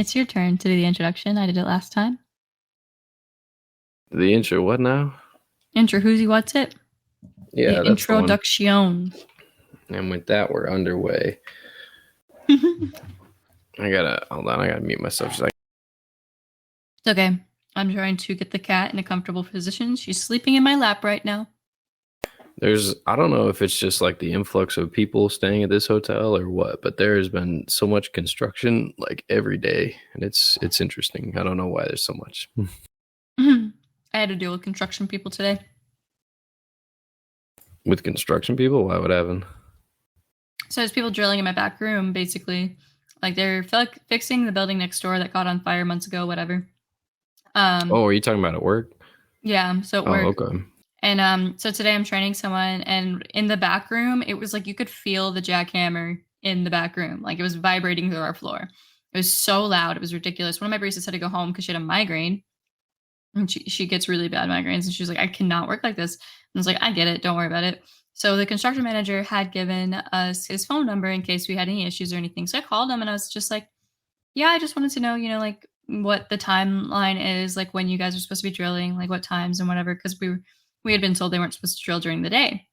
It's your turn to do the introduction. I did it last time. The intro, what now? Intro, who's what's it? Yeah, the that's the one. introduction. And with that, we're underway. I gotta mute myself. It's okay. I'm trying to get the cat in a comfortable position. She's sleeping in my lap right now. I don't know if it's just like the influx of people staying at this hotel or what, but there has been so much construction like every day, and it's interesting. I don't know why there's so much. I had to deal with construction people today. With construction people? Why would happen? So there's people drilling in my back room, basically. Like they're fixing the building next door that caught on fire months ago, whatever. Are you talking about at work? Yeah, so at work. Okay. And so today I'm training someone, and in the back room, it was like you could feel the jackhammer in the back room. Like it was vibrating through our floor. It was so loud. It was ridiculous. One of my baristas had to go home because she had a migraine. And she gets really bad migraines. And she was like, I cannot work like this. And I was like, I get it. Don't worry about it. So the construction manager had given us his phone number in case we had any issues or anything. So I called him and I was just like, yeah, I just wanted to know, like what the timeline is, like when you guys are supposed to be drilling, like what times and whatever. Because we had been told they weren't supposed to drill during the day.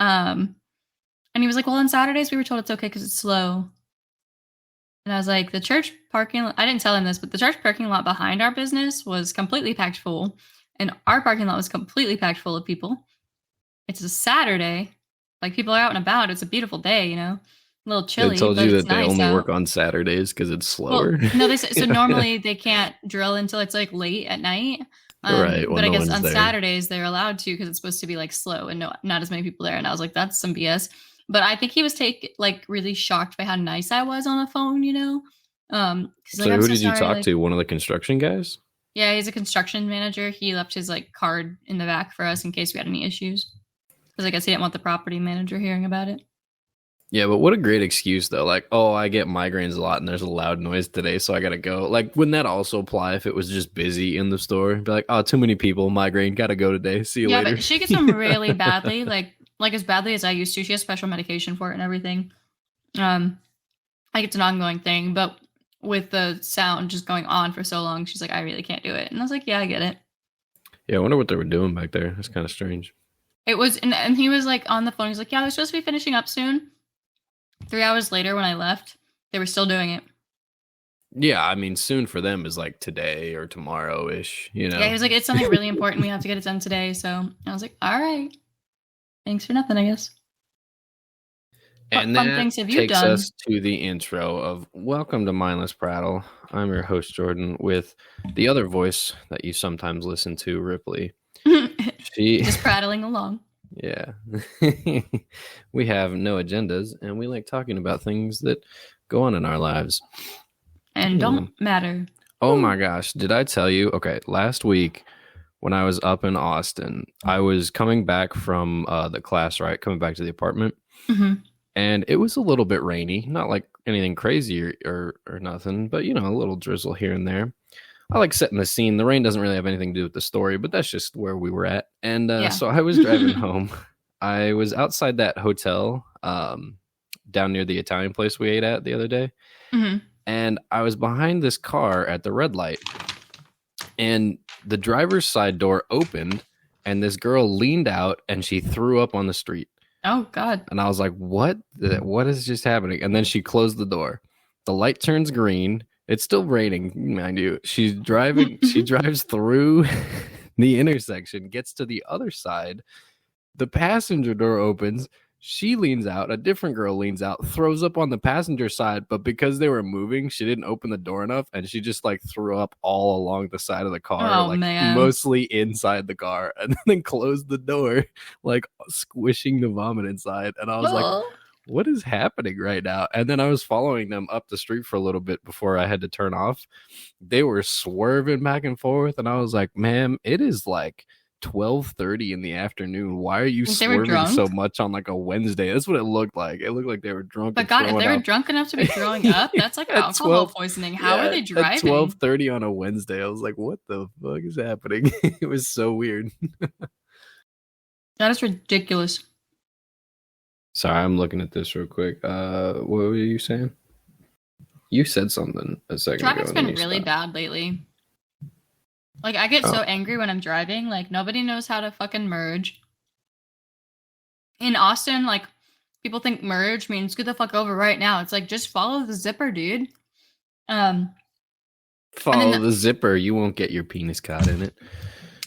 And he was like, well, on Saturdays we were told it's okay because it's slow. And I was like, the church parking lot, I didn't tell him this, but the church parking lot behind our business was completely packed full. And our parking lot was completely packed full of people. It's a Saturday. Like people are out and about. It's a beautiful day, a little chilly. They told you that they only out. work on Saturdays because it's slower. Well, no, so normally they can't drill until it's like late at night. Right. Well, but I guess on Saturdays they're allowed to because it's supposed to be like slow and not as many people there. And I was like, that's some BS. But I think he was really shocked by how nice I was on the phone, So who did you talk to? One of the construction guys? Yeah, he's a construction manager. He left his card in the back for us in case we had any issues. Because I guess he didn't want the property manager hearing about it. Yeah, but what a great excuse, though. Like, oh, I get migraines a lot and there's a loud noise today, so I gotta go. Like, wouldn't that also apply if it was just busy in the store? Be like, oh, too many people, migraine, gotta go today. See you later. Yeah, but she gets them really badly, like as badly as I used to. She has special medication for it and everything. Like it's an ongoing thing, but with the sound just going on for so long, she's like, I really can't do it. And I was like, yeah, I get it. Yeah, I wonder what they were doing back there. That's kind of strange. It was, and he was like on the phone. He's like, yeah, they're supposed to be finishing up soon. 3 hours later when I left, they were still doing it. Yeah, I mean, soon for them is like today or tomorrow-ish, Yeah, he was like, it's something really important. We have to get it done today. So I was like, all right. Thanks for nothing, I guess. And what fun things have you done? Us to the intro of Welcome to Mindless Prattle. I'm your host, Jordan, with the other voice that you sometimes listen to, Ripley. Just prattling along. Yeah. We have no agendas, and we like talking about things that go on in our lives. And don't matter. Oh my gosh. Did I tell you? Okay, last week when I was up in Austin, I was coming back from the class, right? Coming back to the apartment. Mm-hmm. And it was a little bit rainy, not like anything crazy or nothing, but, a little drizzle here and there. I like setting the scene. The rain doesn't really have anything to do with the story, but that's just where we were at. And So I was driving home. I was outside that hotel down near the Italian place we ate at the other day. Mm-hmm. And I was behind this car at the red light. And the driver's side door opened, and this girl leaned out, and she threw up on the street. Oh, God. And I was like, what is just happening? And then she closed the door. The light turns green. It's still raining, mind you. She's driving. She drives through the intersection, gets to the other side. The passenger door opens. She leans out. A different girl leans out, throws up on the passenger side. But because they were moving, she didn't open the door enough. And she just threw up all along the side of the car, mostly inside the car, and then closed the door, squishing the vomit inside. And I was like, what is happening right now? And then I was following them up the street for a little bit before I had to turn off. They were swerving back and forth. And I was like, ma'am, it is 12:30 in the afternoon. Why are you swerving so much on a Wednesday? That's what it looked like. It looked like they were drunk. But God, if they were drunk enough to be throwing up, that's like alcohol poisoning. How are they driving? At 12:30 on a Wednesday, I was like, what the fuck is happening? It was so weird. That is ridiculous. Sorry, I'm looking at this real quick. What were you saying? You said something a second ago Traffic's and then been you really stopped. bad lately. Like, I get Oh, so angry when I'm driving. Like, nobody knows how to fucking merge. In Austin, like, people think merge means get the fuck over right now. It's like, just follow the zipper, dude. Um, and then follow the zipper. You won't get your penis caught in it.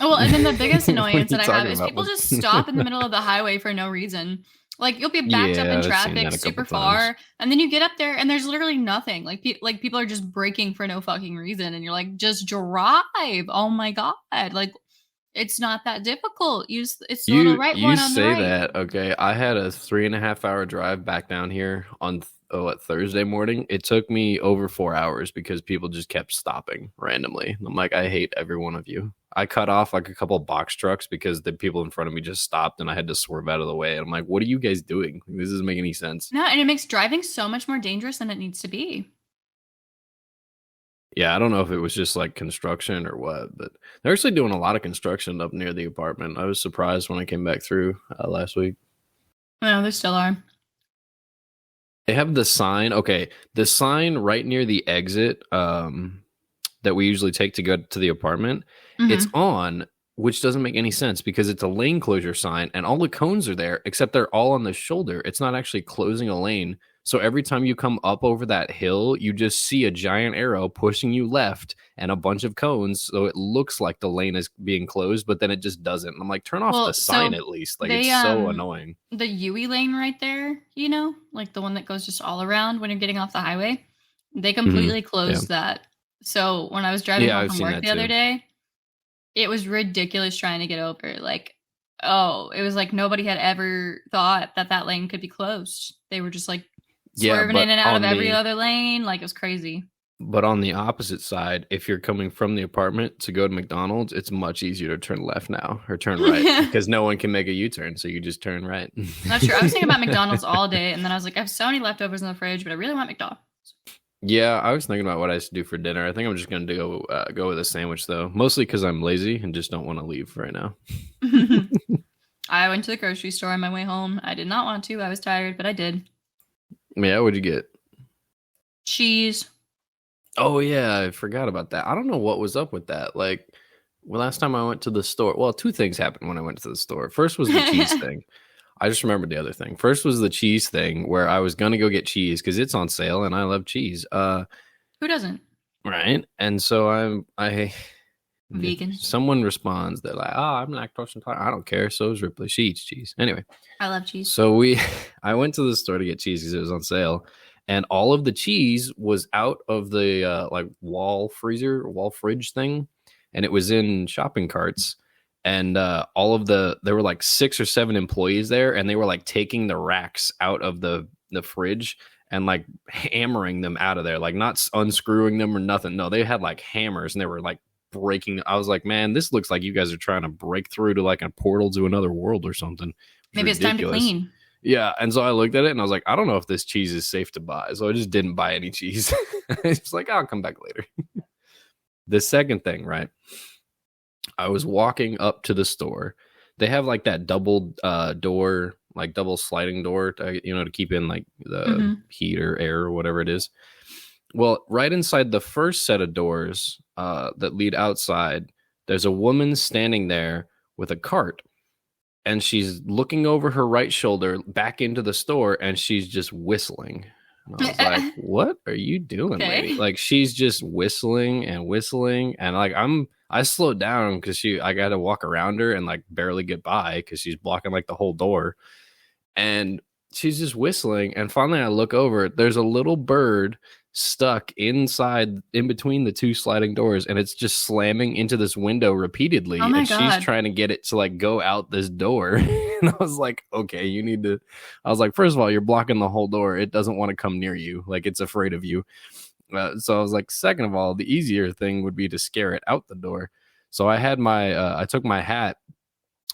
and then the biggest What are annoyance you that I have talking is about? people just stop in the middle of the highway for no reason. Like, you'll be backed up in Yeah, I've seen traffic that a couple super times. far, and then you get up there and there's literally nothing. Like, people are just braking for no fucking reason, and you're like, just drive. Oh my god, like, it's not that difficult. It's the little right You one on the say right. that, okay. I had a 3.5 hour drive back down here on Thursday morning. It took me over 4 hours because people just kept stopping randomly. I'm like, I hate every one of you. I cut off like a couple box trucks because the people in front of me just stopped and I had to swerve out of the way. And I'm like, what are you guys doing? This doesn't make any sense. No, and it makes driving so much more dangerous than it needs to be. Yeah, I don't know if it was just like construction or what, but they're actually doing a lot of construction up near the apartment. I was surprised when I came back through last week. No, there still are. They have the sign. Okay, the sign right near the exit that we usually take to go to the apartment. It's Mm-hmm. on, which doesn't make any sense because it's a lane closure sign and all the cones are there, except they're all on the shoulder. It's not actually closing a lane. So every time you come up over that hill, you just see a giant arrow pushing you left and a bunch of cones. So it looks like the lane is being closed, but then it just doesn't. I'm like, turn off the Well, sign so at least. Like, they it's so annoying. the Yui lane right there, like the one that goes just all around when you're getting off the highway, they Mm-hmm. completely Yeah. closed that. So when I was driving Yeah, home I've from seen work that the other too. day, it was ridiculous trying to get over. Like, oh, it was like nobody had ever thought that that lane could be closed. They were just like Yeah, swerving in but and out of every other lane. Like, it was crazy. on the opposite side, if you're coming from the apartment to go to McDonald's, it's much easier to turn left now or turn right because no one can make a U-turn, so you just turn right. Not sure. I was thinking about McDonald's all day, and then I was like, I have so many leftovers in the fridge, but I really want McDonald's. Yeah, I was thinking about what I should do for dinner. I think I'm just going to go with a sandwich though, mostly because I'm lazy and just don't want to leave right now. I went to the grocery store on my way home. I did not want to. I was tired, but I did. Yeah, what'd you get? Cheese. Oh yeah, I forgot about that. I don't know what was up with that. Like, well, last time I went to the store, well, two things happened when I went to the store. First was the cheese thing. I just remembered the other thing. First was the cheese thing where I was gonna go get cheese because it's on sale and I love cheese. Who doesn't? Right. And so I Vegan. someone responds that like, oh, I'm lactose intolerant. I don't care. So is Ripley. She eats cheese. Anyway, I love cheese. so I went to the store to get cheese because it was on sale, and all of the cheese was out of the like wall fridge thing, and it was in shopping carts. And there were like 6 or 7 employees there, and they were like taking the racks out of the fridge and like hammering them out of there, like not unscrewing them or nothing. No, they had like hammers and they were like breaking. I was like, man, this looks like you guys are trying to break through to like a portal to another world or something. Maybe it's time to clean. Yeah, and so I looked at it and I was like, I don't know if this cheese is safe to buy, so I just didn't buy any cheese. It's like, I'll come back later. The second thing, right? I was walking up to the store. They have like that double door, like double sliding door, to keep in like the heat or air or whatever it is. Well, right inside the first set of doors that lead outside, there's a woman standing there with a cart, and she's looking over her right shoulder back into the store, and she's just whistling. And I was like, what are you doing, lady? Like, she's just whistling and whistling. And like, I slowed down because I got to walk around her and like barely get by because she's blocking like the whole door. And she's just whistling. And finally I look over, there's a little bird stuck inside in between the two sliding doors, and it's just slamming into this window repeatedly. Oh my and God. She's trying to get it to like go out this door. And I was like, okay, I was like, first of all, you're blocking the whole door. It doesn't want to come near you. Like, it's afraid of you. So I was like, second of all, the easier thing would be to scare it out the door. So I took my hat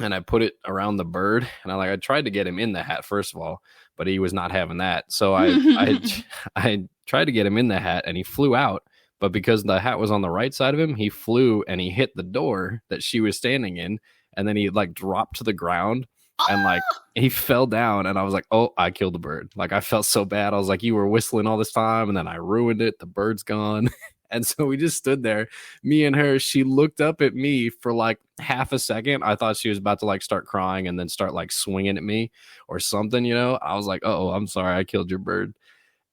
and I put it around the bird, and I tried to get him in the hat first of all, but he was not having that. So I tried to get him in the hat, and he flew out. But because the hat was on the right side of him, he flew and he hit the door that she was standing in, and then he like dropped to the ground. and like he fell down, and I was like, oh, I killed the bird. Like I felt so bad. I was like, you were whistling all this time, and then I ruined it. The bird's gone. And so we just stood there, me and her. She looked up at me for like half a second. I thought she was about to like start crying and then start like swinging at me or something, you know. I was like, oh, I'm sorry, I killed your bird.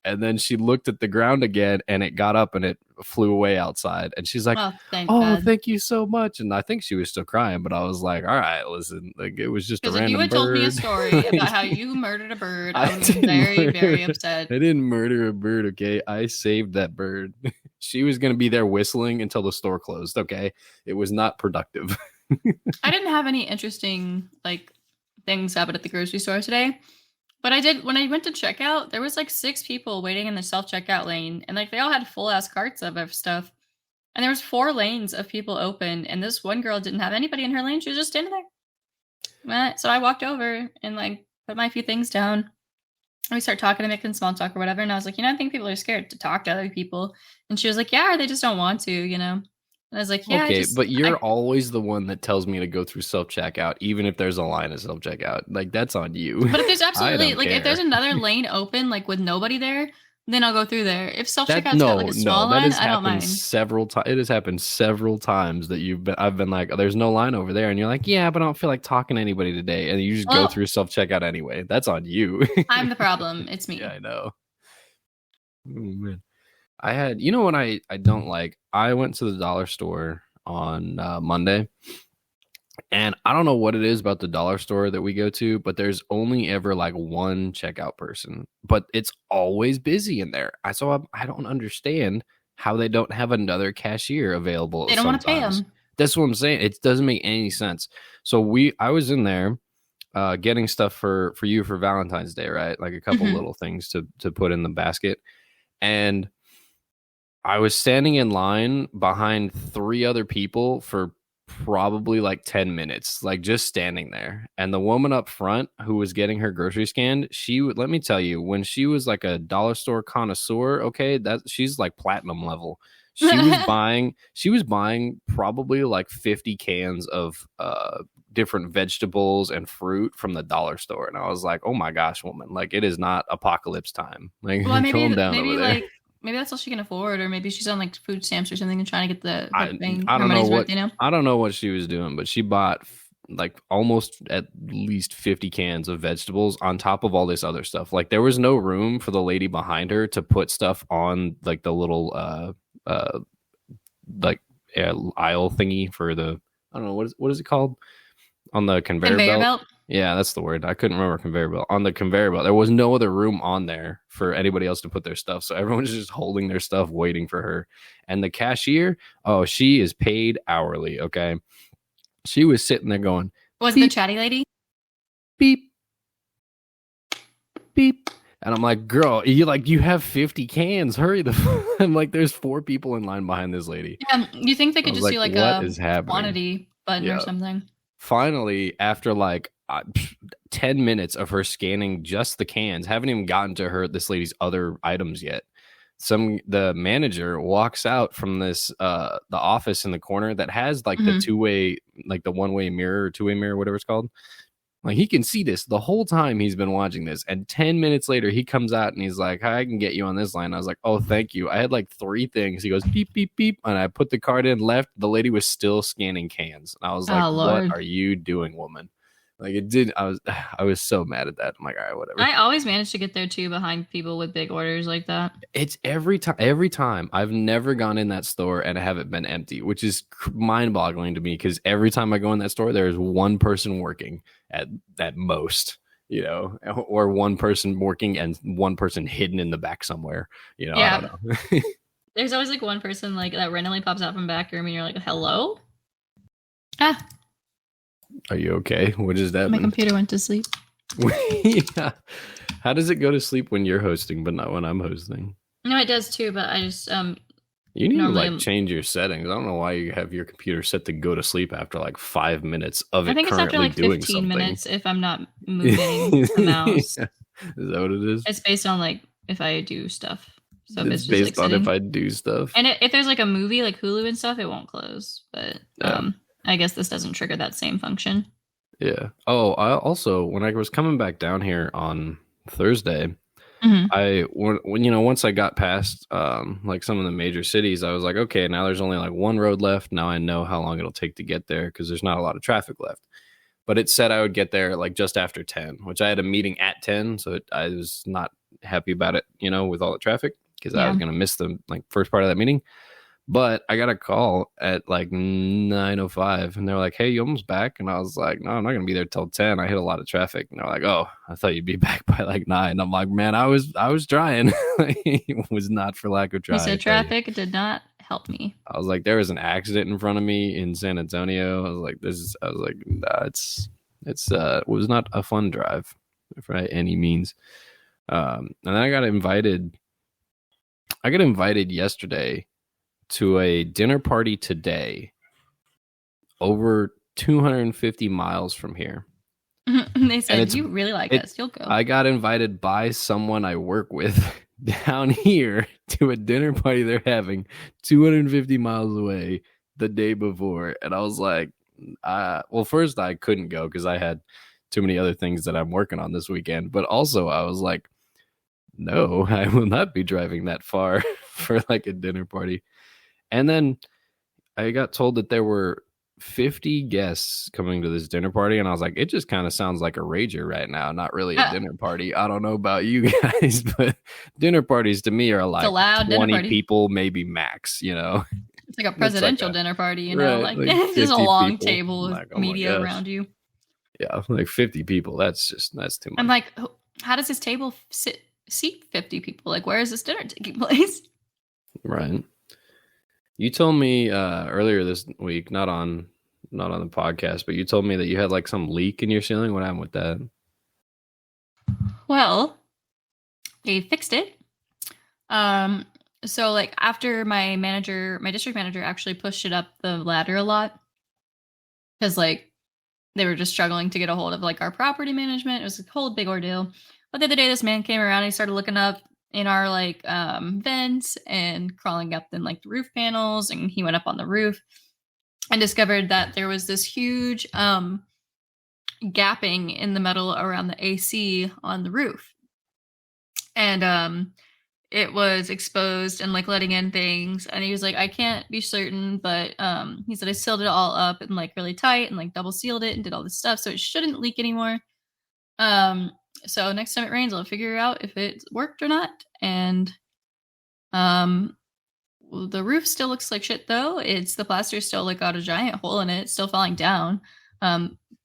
And then she looked at the ground again, and it got up and it flew away outside. And she's like, Oh, thank oh, God. thank you so much. And I think she was still crying, but I was like, all right, listen, like it was just a Because if random you had bird. told me a story about how you murdered a bird, I would be didn't very, very murder- upset. I didn't murder a bird, okay? I saved that bird. She was going to be there whistling until the store closed, okay? It was not productive. I didn't have any interesting like things happen at the grocery store today. But I did when I went to checkout, there was like 6 people waiting in the self-checkout lane, and like they all had full ass carts of stuff. And there was 4 lanes of people open, and this one girl didn't have anybody in her lane. She was just standing there. So I walked over and like put my few things down. And we start talking and making small talk or whatever. And I was like, I think people are scared to talk to other people. And she was like, yeah, or they just don't want to, And I was like, yeah, okay, but you're always the one that tells me to go through self-checkout, even if there's a line of self-checkout. Like, that's on you. But if there's absolutely, like, care. if there's another lane open, like, with nobody there, then I'll go through there. If self-checkout's got, like, a small line, I don't mind. Several times. It has happened several times that I've been like, oh, there's no line over there. And you're like, yeah, but I don't feel like talking to anybody today. And you just go through self-checkout anyway. That's on you. I'm the problem. It's me. Yeah, I know. Oh, man. I had, what I don't like? I went to the dollar store on Monday, and I don't know what it is about the dollar store that we go to, but there's only ever like one checkout person, but it's always busy in there. I don't understand how they don't have another cashier available. They don't want to pay them. That's what I'm saying. It doesn't make any sense. So I was in there getting stuff for you for Valentine's Day, right? Like a couple little things to put in the basket, and I was standing in line behind 3 other people for probably like 10 minutes, like just standing there. And the woman up front who was getting her grocery scanned, let me tell you, when she was like a dollar store connoisseur, okay, she's like platinum level. She was buying probably like 50 cans of different vegetables and fruit from the dollar store. And I was like, oh my gosh, woman, like it is not apocalypse time. Like, well, calm down over there. Like, maybe that's all she can afford, or maybe she's on like food stamps or something and trying to get the thing. I don't know what I don't know what she was doing, but she bought like almost at least 50 cans of vegetables on top of all this other stuff. Like there was no room for the lady behind her to put stuff on like the little aisle thingy for the I don't know what is it called on the conveyor belt. Yeah, that's the word. I couldn't remember conveyor belt. On the conveyor belt, there was no other room on there for anybody else to put their stuff. So everyone's just holding their stuff, waiting for her. And the cashier, she is paid hourly. Okay. She was sitting there going, was the chatty lady? Beep, beep. And I'm like, girl, you have 50 cans. Hurry I'm like, there's 4 people in line behind this lady. Yeah, you think they could just do like a happening? Quantity button or something? Finally, after like 10 minutes of her scanning just the cans, haven't even gotten to this lady's other items yet. The manager walks out from this the office in the corner that has like the 2-way, like the 1-way mirror or 2-way mirror, whatever it's called. Like he can see this the whole time he's been watching this. And 10 minutes later, he comes out and he's like, hi, I can get you on this line. I was like, oh, thank you. I had like 3 things. He goes, beep, beep, beep. And I put the card in, left. The lady was still scanning cans. And I was like, what are you doing, woman? Like I was so mad at that. I'm like, all right, whatever. I always manage to get there too behind people with big orders like that. It's every time. I've never gone in that store and I haven't been empty, which is mind-boggling to me because every time I go in that store, there's one person working at most, or one person working and one person hidden in the back somewhere. Yeah. I don't know. There's always like one person like that randomly pops out from back room and you're like, hello? Are you okay? What is that? My computer went to sleep. Yeah. How does it go to sleep when you're hosting, but not when I'm hosting? No, it does too, but I just you need to change your settings. I don't know why you have your computer set to go to sleep after like 5 minutes of it. I think it's after like 15 minutes if I'm not moving the mouse. Yeah. Is that what it is? It's based on like if I do stuff. So it's based on if I do stuff. And if there's like a movie like Hulu and stuff, it won't close. But I guess this doesn't trigger that same function. Yeah. Oh, I also when I was coming back down here on Thursday, Hmm. when once I got past like some of the major cities, I was like, okay, now there's only like one road left. Now I know how long it'll take to get there because there's not a lot of traffic left. But it said I would get there like just after 10, which I had a meeting at 10, so I was not happy about it, with all the traffic because I was Yeah. going to miss the like first part of that meeting. But I got a call at like 9:05 and they were like, "Hey, you almost back?" And I was like, "No, I'm not going to be there till 10. I hit a lot of traffic." And they're like, "Oh, I thought you'd be back by like 9." I'm like, "Man, I was trying." It was not for lack of He trying, I said tell you. traffic did not help me. I was like, there was an accident in front of me in San Antonio. I was like, nah, it was not a fun drive by any means. And then I got invited yesterday to a dinner party today over 250 miles from here. They And said, you really like it, us. You'll go. I got invited by someone I work with down here to a dinner party they're having 250 miles away the day before. And I was like, well, first I couldn't go because I had too many other things that I'm working on this weekend. But also I was like, no, I will not be driving that far for like a dinner party. And then I got told that there were 50 guests coming to this dinner party, and I was like, it just kind of sounds like a rager right now, not really a Uh, dinner party. I don't know about you guys, but dinner parties to me are it's a like loud dinner 20 party. people, maybe max. It's like a It's like presidential dinner party, right, like like just a 50 long people. table I'm with like, oh my media gosh. around you. Yeah, like 50 people. That's too I'm much. like, how does this table seat 50 people? Like, where is this dinner taking place? Right. You told me earlier this week, not on the podcast, but you told me that you had like some leak in your ceiling. What happened with that? Well, they fixed it. Um, so like after my district manager actually pushed it up the ladder a lot because like they were just struggling to get a hold of like our property management. It was a whole big ordeal. But the other day, this man came around and he started looking up in our like vents and crawling up in like the roof panels, and he went up on the roof and discovered that there was this huge gapping in the metal around the AC on the roof. And it was exposed and like letting in things, and he was like, I can't be certain, but he said I sealed it all up and like really tight and like double sealed it and did all this stuff so it shouldn't leak anymore. um so next time it rains I'll figure out if it worked or not. And um well, the roof still looks like shit though. It's the plaster still like got a giant hole in it. It's still falling down.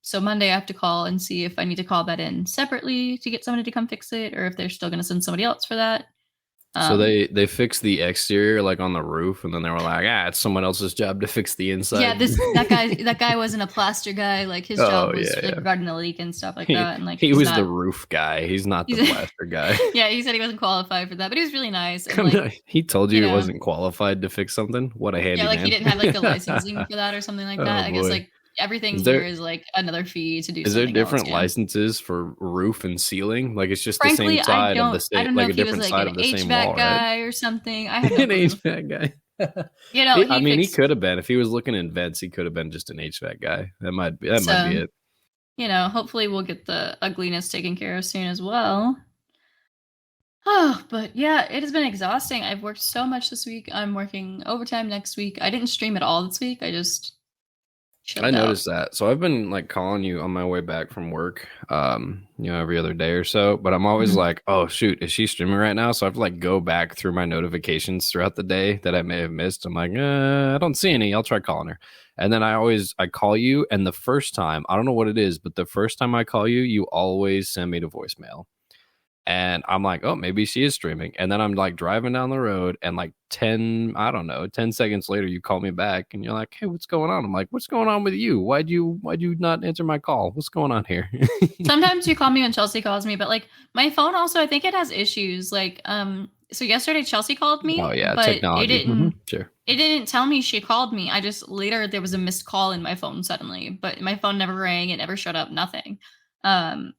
So Monday I have to call and see if I need to call that in separately to get somebody to come fix it, or if they're still going to send somebody else for that. So um they fixed the exterior like on the roof, and then they were like, it's someone else's job to fix the Yeah, inside. that guy wasn't a plaster guy. Like his Oh job was yeah, like yeah. regarding the leak and stuff like He that. And like he he's was the not. roof guy. He's not the He's plaster guy. yeah. He said he wasn't qualified for that, but he was really nice and like He told you you he know wasn't qualified to fix something. What a yeah, like he handyman. didn't have like the licensing for that or something like Oh that. I guess boy. like everything Is here there is like another fee to do is there something else. different Yeah. licenses for roof and ceiling? Like it's just the same Frankly, side of the I same, don't know like a if he was different like side an of the same HVAC wall, right? guy or something. I have no An clue. HVAC guy. He I mean, he could fixed. have been if he was looking in vents. He could have been just an HVAC guy. That might be So it. hopefully we'll get the ugliness taken care of soon as well. Oh, but yeah, it has been exhausting. I've worked so much this week. I'm working overtime next week. I didn't stream at all this week. I just I chilled out. noticed that. So I've been like calling you on my way back from work, every other day or so. But I'm always Mhm. like, oh shoot, is she streaming right now? So I have to like go back through my notifications throughout the day that I may have missed. I'm like, I don't see any. I'll try calling her. And then I call you, and the first time, I don't know what it is, but the first time I call you, you always send me to voicemail. And I'm like, oh, maybe she is streaming. And then I'm like driving down the road, and like 10 seconds later, you call me back and you're like, hey, what's going on? I'm like, what's going on with you? Why'd you not answer my call? What's going on here? Sometimes you call me when Chelsea calls me, but like my phone also, I think it has issues. Like, so yesterday Chelsea called Oh me, yeah, but technology. Sure. it didn't tell me she called me. I just later there was a missed call in my phone suddenly, but my phone never rang, it never showed up, nothing. Um,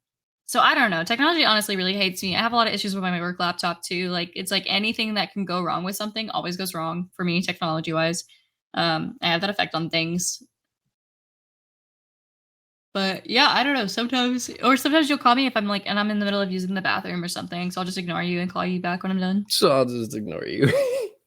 so I don't know. Technology honestly really hates me. I have a lot of issues with my work laptop too. Like it's like anything that can go wrong with something always goes wrong for me, technology wise. I have that effect on things. But yeah, I don't know. Sometimes you'll call me if I'm like, and I'm in the middle of using the bathroom or something. So I'll just ignore you and call you back when I'm done. So I'll just ignore you.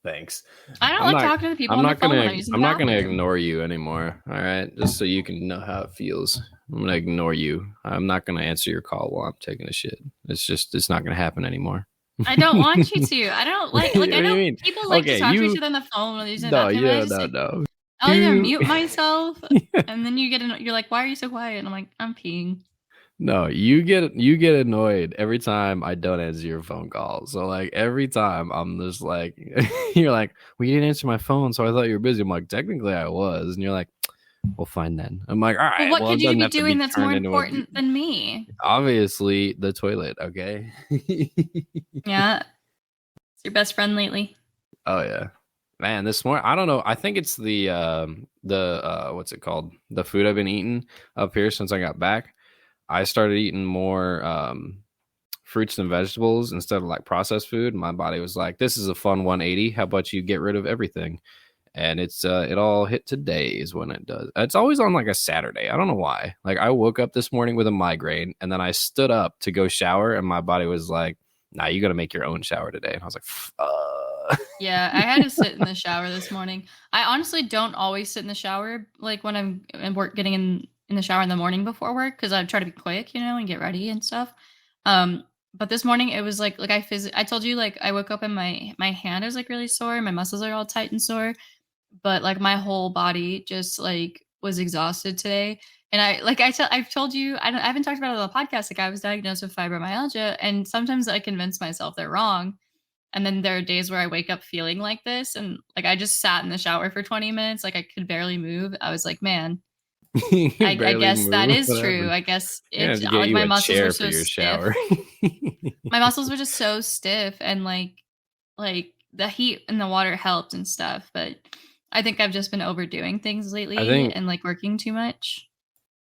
Thanks. I don't I'm like not. talking to the people I'm on their not phone when gonna. I'm using the I'm not gonna bathroom. ignore you anymore. All right, just so you can know how it feels. I'm gonna ignore you. I'm not gonna answer your call while I'm taking a shit. It's not gonna happen anymore. I don't want you to. I don't What like do I you know mean? people like to Okay, talk to each you. other on the phone when they're using the No, bathroom, and I yeah, just no, like no. I'll either You. mute myself and then you're like, why are you so quiet? And I'm like, I'm peeing. No, you get annoyed every time I don't answer your phone call. So like every time I'm just like you're like, well, you didn't answer my phone, so I thought you were busy. I'm like, technically I was, and you're like, well, fine then. I'm like, all Well, right, what well, could it you doesn't be have to be doing that's more turned into a important than me? obviously the toilet, okay? Yeah, it's your best friend lately. Oh yeah. Man, this morning I don't know. I think it's the what's it called? The food I've been eating up here since I got back. I started eating more fruits and vegetables instead of like processed food. My body was like, "This is a fun 180. How about you get rid of everything?" And it all hit today is when it does. It's always on like a Saturday. I don't know why. Like I woke up this morning with a migraine, and then I stood up to go shower, and my body was like, "Nah, you got to make your own shower today." And I was like, Yeah, I had to sit in the shower this morning. I honestly don't always sit in the shower like when I'm getting in the shower in the morning before work because I try to be quick, and get ready and stuff. But this morning it was like I told you like I woke up and my hand is like really sore, my muscles are all tight and sore, but like my whole body just like was exhausted today. And I've told you I haven't talked about it on the podcast. Like I was diagnosed with fibromyalgia, and sometimes I convince myself they're wrong. And then there are days where I wake up feeling like this, and like I just sat in the shower for 20 minutes, like I could barely move. I was like, man, "You can I barely guess that move. is What true. happened? I guess I have it's to get like you my a muscles were chair for so your stiff. shower." My muscles were just so stiff, and like the heat and the water helped and stuff. But I think I've just been overdoing things I lately think and like working too much.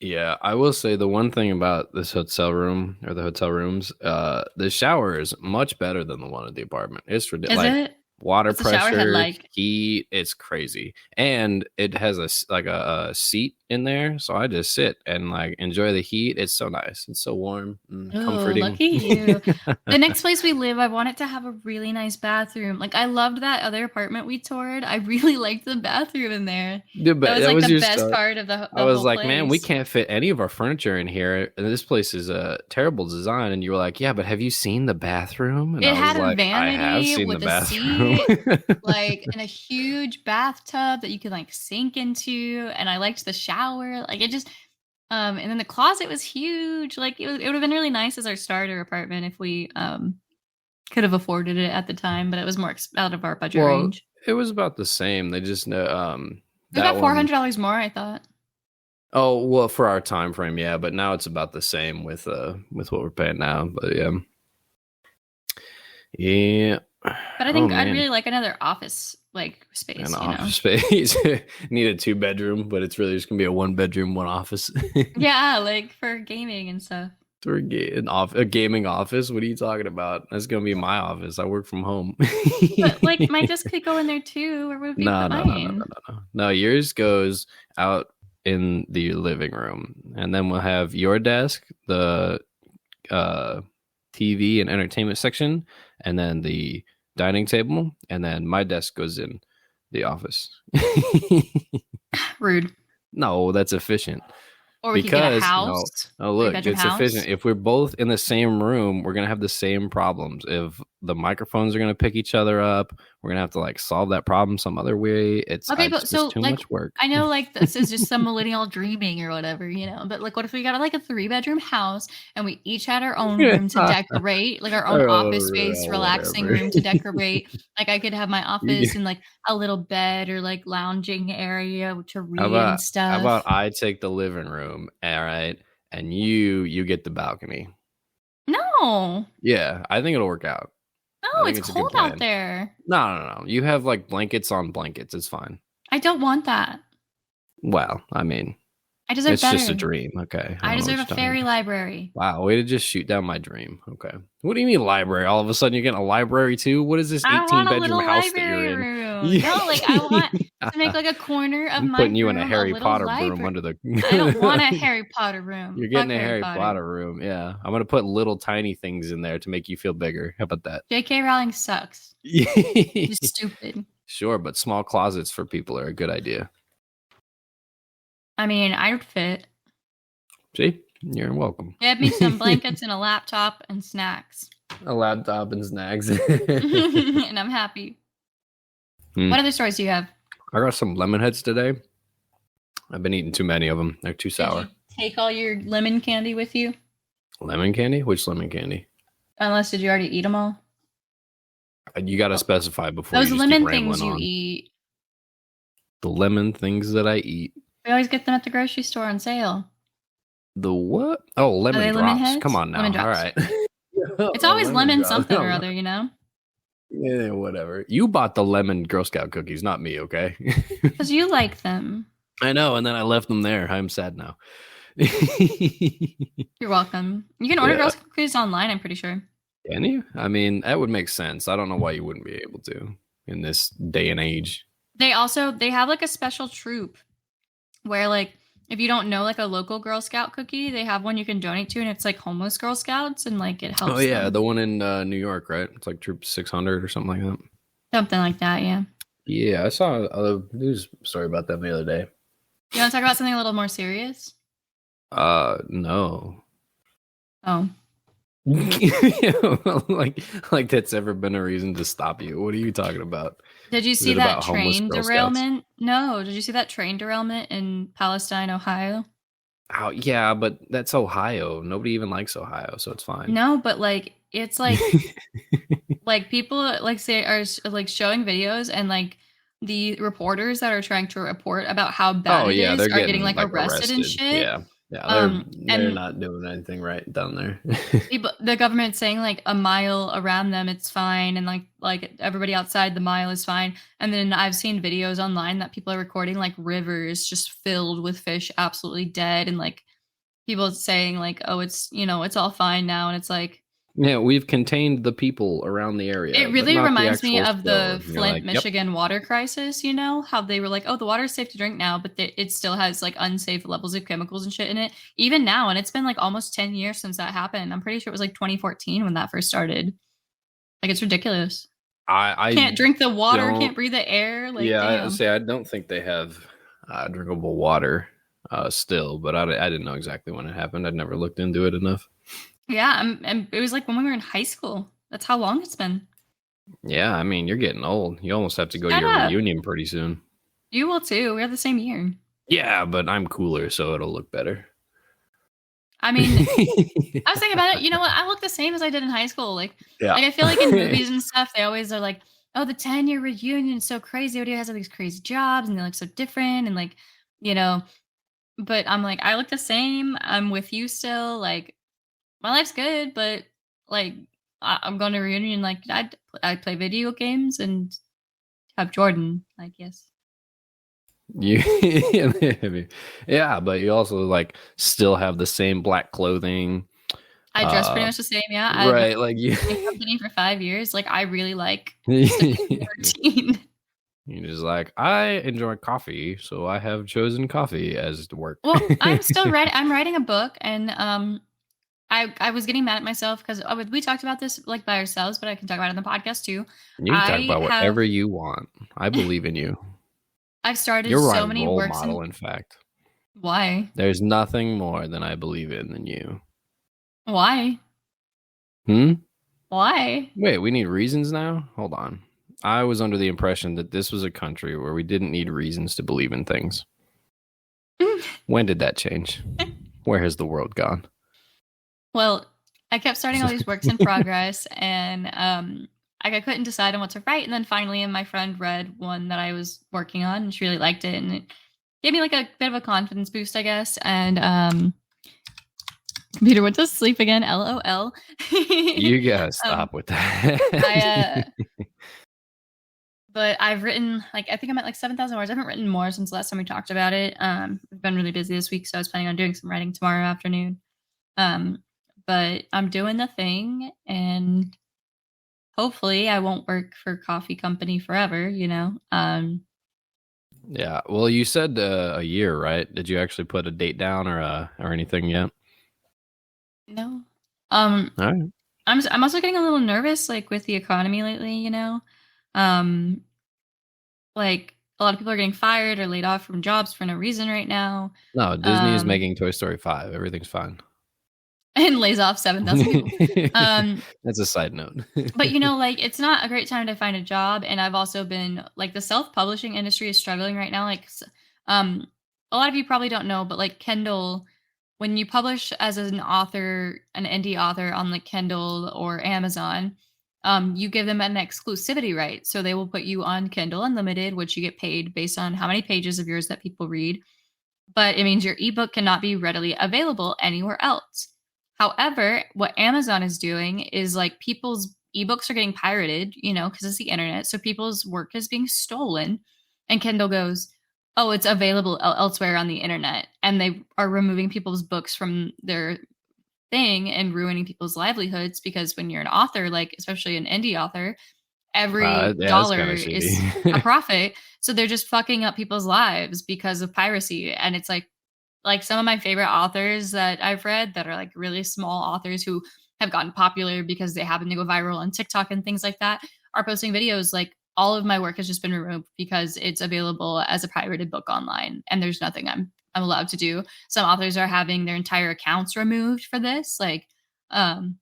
Yeah, I will say the one thing about this hotel room or the hotel rooms, the shower is much better than the one at the apartment. It's Is like it? water What's the shower head pressure, like? heat. It's crazy, and it has a seat in there, so I just sit and like enjoy the heat. It's so nice. It's so warm, Oh, comforting. lucky you. The next place we live, I want it to have a really nice bathroom. Like I loved that other apartment we toured. I really liked the bathroom in there. Dude, That but was that like was the your best stuff. part of I the was whole like, man, we place. can't fit any of our furniture in here. And this place is a terrible design. And you were like, yeah, but have you seen the bathroom? And It I was had a like, I have vanity seen the with a bathroom. seat, like and a huge bathtub that you could like sink into. And I liked the shower. Like it just and then the closet was huge. Like it would have been really nice as our starter apartment if we could have afforded it at the time, but it was more out of our budget Well, range. it was about the same. They just know It was that about four one. hundred dollars more, I thought. Oh, well, for our time frame, yeah, but now it's about the same with what we're paying now. But yeah. Yeah. But I Oh think I'd man. really like another office like An space, office space. Need a 2 bedroom, but it's really just gonna be a 1 bedroom, one office. Yeah, like for gaming and stuff. For a gaming office? What are you talking about? That's gonna be my office. I work from home. But like my disc could go in there too. Where would we No, put no, no, no, no, mine? no, no. No, yours goes out in the living room, and then we'll have your desk, the uh, TV and entertainment section, and then the dining table, and then my desk goes in the office. Rude. No, that's efficient. Or we could get a Because no, house, oh three look, bedroom it's efficient. house. If we're both in the same room, we're gonna have the same problems. If the microphones are gonna pick each other up, we're gonna have to like solve that problem some other way. Okay, It's but just so too like much work. I know like this is just some millennial dreaming or whatever. But like what if we got like a 3 bedroom house and we each had our own room to decorate, like our own office space, relaxing Whatever. room to decorate. Like I could have my You- office and like a little bed or like lounging area to how read and about stuff. I take the living room, all right, and you get the balcony. No. Yeah, I think it'll work out. I No, think it's it's a good cold out plan. there. No, no, no. You have like blankets on blankets. It's fine. I don't want that. Well, I mean, I deserve It's better. just a dream. Okay. I don't know deserve a what you're talking fairy about. library. Wow, way to just shoot down my dream. Okay. What do you mean library? All of a sudden you're getting a library too? What is this I 18 want a bedroom little house that you're library in? room. No, like I want to make like a corner of I'm my putting you in a room a Harry little Potter room library. under the I don't want a Harry Potter room. You're Fuck getting a Harry Harry Potter. Potter room. Yeah. I'm going to put little tiny things in there to make you feel bigger. How about that? J.K. Rowling sucks. She's stupid. Sure, but small closets for people are a good idea. I mean, I'd fit. See? You're welcome. Get me some blankets and a laptop and snacks. A laptop and snacks. And I'm happy. What other stories do you have? I got some lemon heads today. I've been eating too many of them. They're too sour. Did you take all your lemon candy with you? Lemon candy? Which lemon candy? Unless, did you already eat them all? You got to specify before Those you just lemon keep rambling things you on. eat. The lemon things that I eat. We always get them at the grocery store on sale. The what? Oh, lemon they drops. lemon heads? Come on now. Lemon drops. All right. It's always lemon drops. something or other, you know? Yeah, whatever. You bought the lemon Girl Scout cookies, not me, okay? Because you like them. I know, and then I left them there. I'm sad now. You're welcome. You can order Yeah. Girl Scout cookies online, I'm pretty sure. Can you? I mean, that would make sense. I don't know why you wouldn't be able to in this day and age. They have like a special troop where like if you don't know like a local Girl Scout cookie, they have one you can donate to, and it's like homeless Girl Scouts, and like it helps. Oh yeah, them. the one in New York, right? It's like Troop 600 or something like that. Something like that, yeah. Yeah, I saw a news story about them the other day. You want to talk about something a little more serious? No. Oh. like that's ever been a reason to stop you. What are you talking about? Did you Is see it that about homeless train Girl Scouts? derailment? No. Did you see that train derailment in Palestine, Ohio? Oh yeah, but that's Ohio. Nobody even likes Ohio, so it's fine. No, but like it's like like people like say are like showing videos, and like the reporters that are trying to report about how bad it is they're are getting like arrested and shit. Yeah, they're and- not doing anything right down there. The government's saying like a mile around them it's fine, and like everybody outside the mile is fine. And then I've seen videos online that people are recording like rivers just filled with fish absolutely dead, and like people saying like, oh, it's, you know, it's all fine now. And it's like, Yeah, we've contained the people around the area. it really but not the reminds me actual of the spill. You're Flint, like, yep. Michigan water crisis, you know, how they were like, oh, the water is safe to drink now, but it still has like unsafe levels of chemicals and shit in it, even now. And it's been like almost 10 years since that happened. I'm pretty sure it was like 2014 when that first started. Like, it's ridiculous. I Can't drink the water, don't- can't breathe the air. Like, yeah, damn. I don't think they have drinkable water still, but I didn't know exactly when it happened. I'd never looked into it enough. Yeah, and it was like when we were in high school. That's how long it's been. Yeah, I mean, you're getting old. You almost have to go Shut to your up. reunion pretty soon. You will too. We're the same year. Yeah, but I'm cooler, so it'll look better. I mean, I was thinking about it. You know what? I look the same as I did in high school. Like I feel like in movies and stuff, they always are like, oh, the 10-year reunion is so crazy. Everybody has all these crazy jobs and they look so different. And like, you know, but I'm like, I look the same. I'm with you still. Like, my life's good, but like, I'm going to a reunion. Like, I play video games and have Jordan. Like, yes. Yeah, but you also like still have the same black clothing. I dress pretty much the same. Yeah. I've Right. Like you. been in company for 5 years. Like, I really like the routine. You're just like, I enjoy coffee, so I have chosen coffee as work. Well, I'm still writing. I'm writing a book, and I was getting mad at myself because we talked about this like by ourselves, but I can talk about it on the podcast too. You can talk about have- whatever you want. I believe in you. I've started You're so my many role works. model, in fact. Why? There's nothing more than I believe in than you. Why? Why? Wait, we need reasons now? Hold on. I was under the impression that this was a country where we didn't need reasons to believe in things. When did that change? Where has the world gone? Well, I kept starting all these works in progress, and I couldn't decide on what to write. And then finally, my friend read one that I was working on, and she really liked it, and it gave me like a bit of a confidence boost, I guess. And computer went to sleep again. LOL. You gotta stop with that. but I've written like I think I'm at like 7,000 words. I haven't written more since the last time we talked about it. I've been really busy this week, so I was planning on doing some writing tomorrow afternoon. Um, but I'm doing the thing, and hopefully, I won't work for coffee company forever. Yeah. Well, you said a year, right? Did you actually put a date down or anything yet? No. Um, All right. I'm also getting a little nervous, like with the economy lately. Um, like a lot of people are getting fired or laid off from jobs for no reason right now. No, Disney is Um, making Toy Story 5. Everything's fine. and lays off 7,000 people. Um, That's a side note. but like it's not a great time to find a job, and I've also been like the self-publishing industry is struggling right now. Um, a lot of you probably don't know, but like Kindle, when you publish as an author, an indie author on like Kindle or Amazon, you give them an exclusivity right, so they will put you on Kindle Unlimited, which you get paid based on how many pages of yours that people read, but it means your ebook cannot be readily available anywhere else. However, what Amazon is doing is like people's ebooks are getting pirated, because it's the internet. So people's work is being stolen. And Kindle goes, oh, it's available elsewhere on the internet. And they are removing people's books from their thing and ruining people's livelihoods because when you're an author, like especially an indie author, every Yeah, that's dollar kind of is a shitty. profit. So they're just fucking up people's lives because of piracy. And it's like some of my favorite authors that I've read that are like really small authors who have gotten popular because they happen to go viral on TikTok and things like that are posting videos like all of my work has just been removed because it's available as a pirated book online and there's nothing I'm allowed to do. Some authors are having their entire accounts removed for this um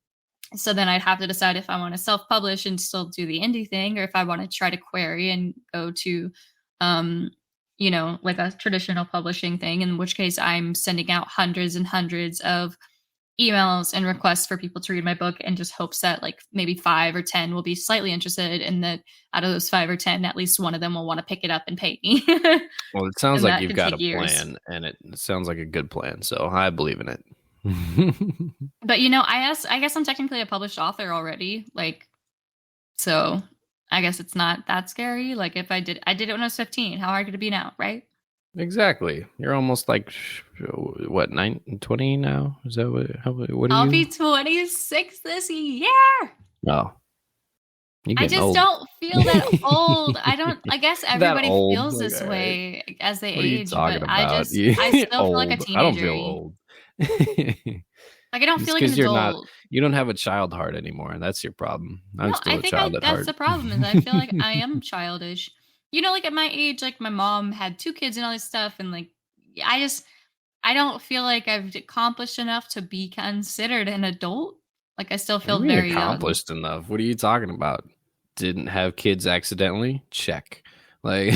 so then I'd have to decide if I want to self-publish and still do the indie thing, or if I want to try to query and go to, um, like a traditional publishing thing. In which case, I'm sending out hundreds and hundreds of emails and requests for people to read my book, and just hopes that like maybe 5 or 10 will be slightly interested, and that out of those 5 or 10, at least one of them will want to pick it up and pay me. Well, it sounds And like that you've can got take a years. plan, and it sounds like a good plan. So I believe in it. But I guess I'm technically a published author already. So I guess it's not that scary. Like if I did it when I was 15. How hard could it be now, right? Exactly. You're almost like what 20 now? Is that what are I'll you? be 26 this year. Oh, you're I getting just old. don't feel that old. I don't. I guess That everybody old? feels Like, this all right. way as they What are you age, but talking about? You I still feel like a old? I don't teenager. feel old. Like I don't It's feel like an because you're not. adult. You don't have a child heart anymore, and that's your problem. I'm No, still I a think child at that's heart. the problem is I feel like I am childish. Like at my age, like my mom had 2 kids and all this stuff, and like I just I don't feel like I've accomplished enough to be considered an adult. Like I still What do you feel mean very young. accomplished enough? What are you talking about? Didn't have kids accidentally? Check. Like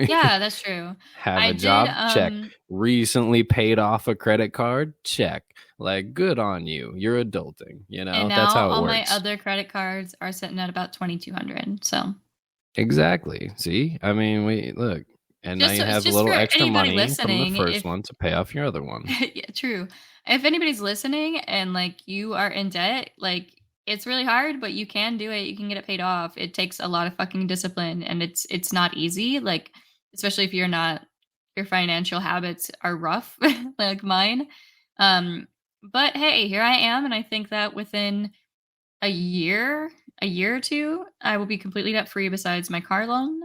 Yeah, that's true. have I a did job? Check. Recently paid off a credit card? Check. Like good on you. You're adulting, and That's now how it all my works. other credit cards are sitting at about 2,200. So Exactly. See? I mean, we look, and now you it's have a just for little extra anybody money from the listening, first if one to pay off your other one. yeah, true. If anybody's listening and like you are in debt, like it's really hard, but you can do it. You can get it paid off. It takes a lot of fucking discipline, and it's not easy. Like especially if your financial habits are rough like mine. Um, but hey, here I am, and I think that within a year, a year or two, I will be completely debt free besides my car loan.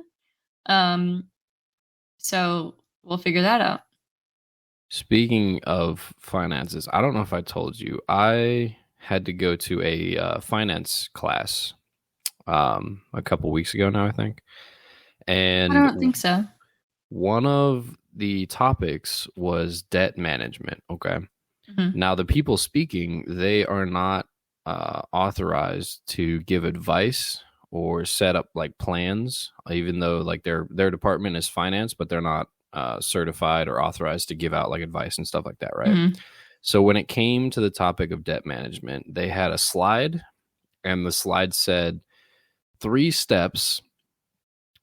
Um, so we'll figure that out. Speaking of finances, I don't know if I told you, I had to go to a finance class a couple weeks ago now, I think. I And don't think so. one of the topics was debt management. Okay. Mhm. Now, the people speaking, they are not authorized to give advice or set up like plans, even though like their department is finance, but they're not certified or authorized to give out like advice and stuff like that, right? Mhm. So when it came to the topic of debt management, they had a slide, and the slide said 3 steps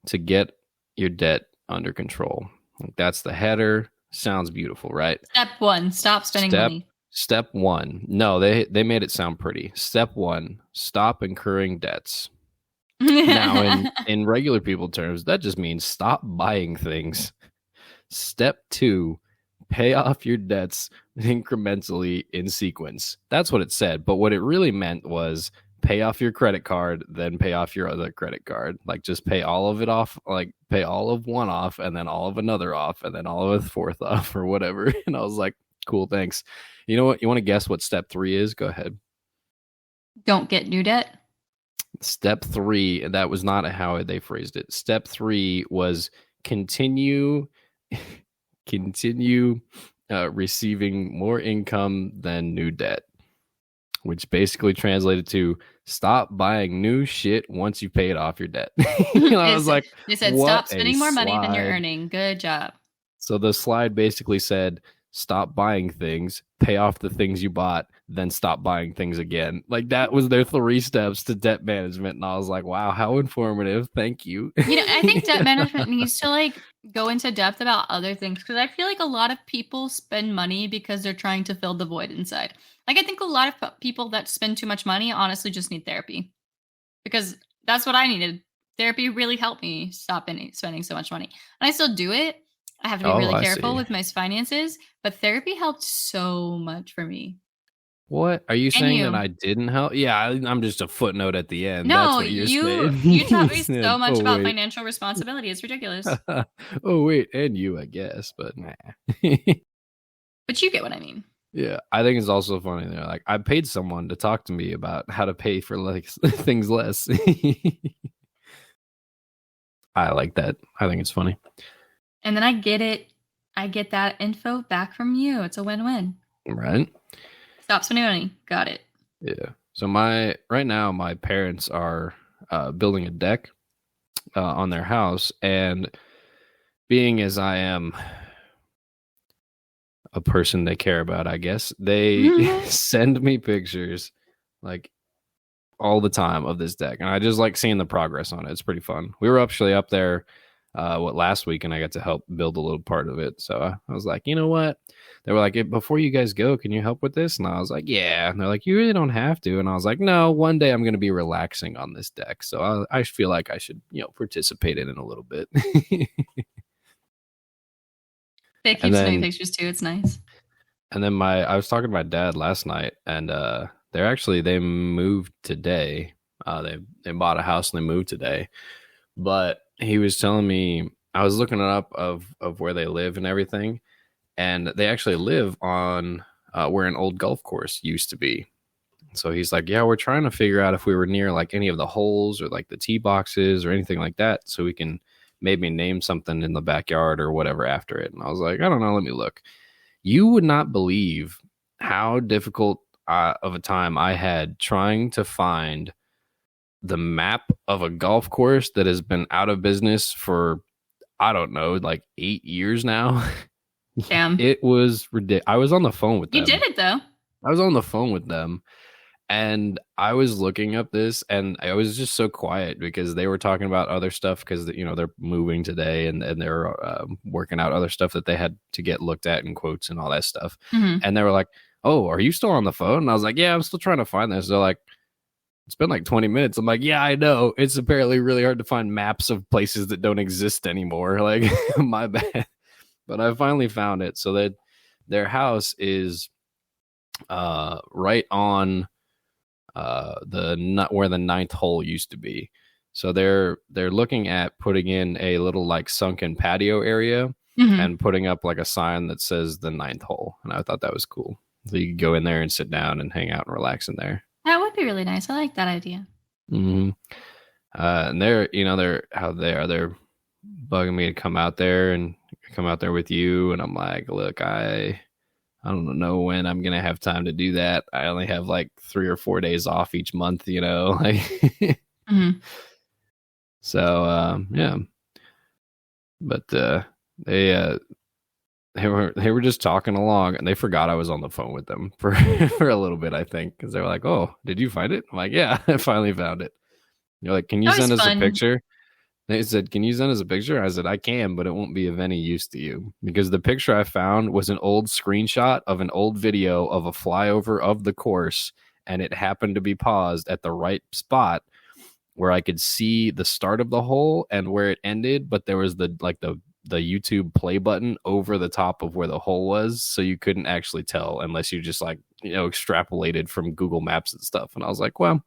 to get your debt under control. Like, that's the header. Sounds beautiful, right? Step 1, stop spending Step money. step 1. No, they made it sound pretty. Step 1, stop incurring debts. Now, in regular people terms, that just means stop buying things. Step 2, pay off your debts incrementally in sequence. That's what it said. But what it really meant was pay off your credit card, then pay off your other credit card. Like just pay all of it off, like pay all of one off, and then all of another off, and then all of a fourth off or whatever. And I was like, cool, thanks. You know what? You want to guess what step 3 is? Go ahead. Don't get new debt. Step 3, that was not how they phrased it. Step 3 was continue receiving more income than new debt, which basically translated to stop buying new shit once you paid off your debt. I was like, they said stop spending more money than you're earning. Good job. So the slide basically said stop buying things, pay off the things you bought, then stop buying things again. Like that was their 3 steps to debt management. And I was like, wow, how informative. Thank you. I think debt management needs to like go into depth about other things, because I feel like a lot of people spend money because they're trying to fill the void inside. Like I think a lot of people that spend too much money honestly just need therapy, because that's what I needed. Therapy really helped me stop spending so much money. And I still do it. I have to be really careful with my finances, but therapy helped so much for me. What? Are you saying that I didn't help? Yeah, I'm just a footnote at the end. No, that's what you're saying. You taught me so much about financial responsibility. It's ridiculous. Oh, wait. And you, I guess, but nah. But you get what I mean. Yeah, I think it's also funny. They're like, I paid someone to talk to me about how to pay for like things less. I like that. I think it's funny. And then I get it. I get that info back from you. It's a win-win. Right. Stop spending money. Got it. Yeah. So right now my parents are building a deck on their house, and being as I am a person they care about, I guess, they send me pictures like all the time of this deck, and I just like seeing the progress on it. It's pretty fun. We were actually up there last week, and I got to help build a little part of it. So I was like, you know what? They were like, before you guys go, can you help with this? And I was like, yeah. And they're like, you really don't have to. And I was like, no, one day I'm going to be relaxing on this deck. So I feel like I should, participate in it a little bit. They keep sending pictures too. It's nice. And then I was talking to my dad last night, and they moved today. They bought a house and they moved today. But he was telling me, I was looking it up of where they live and everything, and they actually live on where an old golf course used to be. So he's like, yeah, we're trying to figure out if we were near like any of the holes or like the tee boxes or anything like that, so we can maybe name something in the backyard or whatever after it. And I was like, I don't know, let me look. You would not believe how difficult of a time I had trying to find the map of a golf course that has been out of business for, I don't know, like 8 years now. Damn. It was ridiculous. I was on the phone with them. You did it though. I was on the phone with them, and I was looking up this, and I was just so quiet because they were talking about other stuff, because they're moving today, and they're working out other stuff that they had to get looked at and quotes and all that stuff. Mm-hmm. And they were like, oh, are you still on the phone? And I was like, yeah, I'm still trying to find this. They're like, it's been like 20 minutes. I'm like, yeah, I know. It's apparently really hard to find maps of places that don't exist anymore. Like, my bad. But I finally found it. So that their house is right on where the 9th hole used to be. So they're looking at putting in a little like sunken patio area, mm-hmm. and putting up like a sign that says the 9th hole. And I thought that was cool. So you could go in there and sit down and hang out and relax in there. That would be really nice. I like that idea. Mm-hmm. And they're bugging me to come out there with you. And I'm like, look, I don't know when I'm going to have time to do that. I only have like 3 or 4 days off each month, like, mm-hmm. So, yeah, but, they were just talking along, and they forgot I was on the phone with them for a little bit, I think, because they were like, oh, did you find it? I'm like, yeah, I finally found it. They're like, can you send us a picture? They said, can you send us a picture? I said, I can, but it won't be of any use to you, because the picture I found was an old screenshot of an old video of a flyover of the course, and it happened to be paused at the right spot where I could see the start of the hole and where it ended, but there was the YouTube play button over the top of where the hole was, so you couldn't actually tell unless you just like extrapolated from Google Maps and stuff. And I was like, well,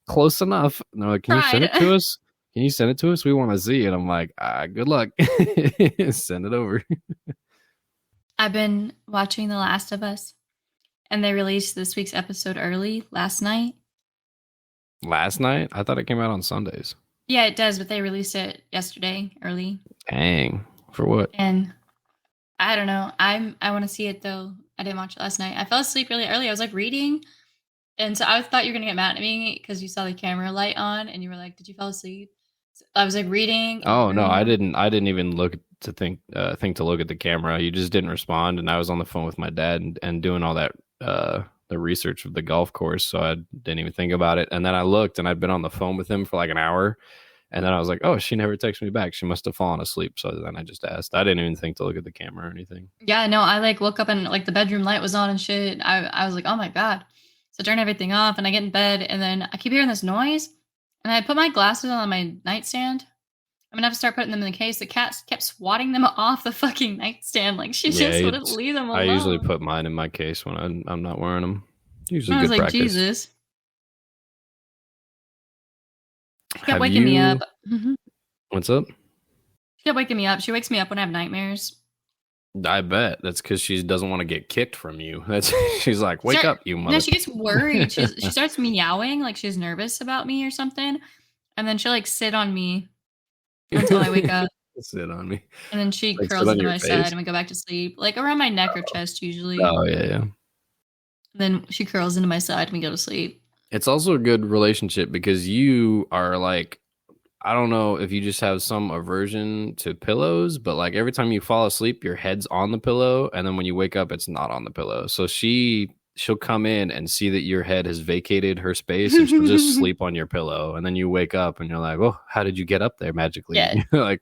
close enough. And they're like, can you send Tried. it to us? Can you send it to us? We want to see it. I'm like, good luck. Send it over. I've been watching The Last of Us, and they released this week's episode early last night. Last night? I thought it came out on Sundays. Yeah, it does, but they released it yesterday early. Dang. For what? And I don't know. I want to see it though. I didn't watch it last night. I fell asleep really early. I was like reading, and so I thought you were gonna get mad at me because you saw the camera light on, and you were like, "Did you fall asleep?" So I was like reading. Oh no, I didn't. I didn't even look to think to look at the camera. You just didn't respond, and I was on the phone with my dad and doing all that the research of the golf course, so I didn't even think about it. And then I looked, and I'd been on the phone with him for like an hour, and then I was like, oh, she never texted me back. She must have fallen asleep. So then I just asked. I didn't even think to look at the camera or anything. Yeah, no, I like woke up and like the bedroom light was on and shit. I was like, oh my god. So I turn everything off and I get in bed and then I keep hearing this noise. And I put my glasses on my nightstand. I'm gonna have to start putting them in the case. The cat kept swatting them off the fucking nightstand. Like she just wouldn't leave them alone. I usually put mine in my case when I'm not wearing them. Usually I was good like, practice. Jesus. She kept waking me up. What's up? She kept waking me up. She wakes me up when I have nightmares. I bet that's because she doesn't want to get kicked from you. That's she's like, wake up, you mother. No, she gets worried. She starts meowing like she's nervous about me or something, and then she'll like sit on me until I wake up. Sit on me, and then she like curls into my side, and we go back to sleep, like around my neck or chest usually. Oh yeah. And then she curls into my side, and we go to sleep. It's also a good relationship because you are like, I don't know if you just have some aversion to pillows, but like every time you fall asleep, your head's on the pillow, and then when you wake up, it's not on the pillow. So she'll come in and see that your head has vacated her space, and she'll just sleep on your pillow, and then you wake up and you're like, "Oh, how did you get up there magically?" Yeah. Like,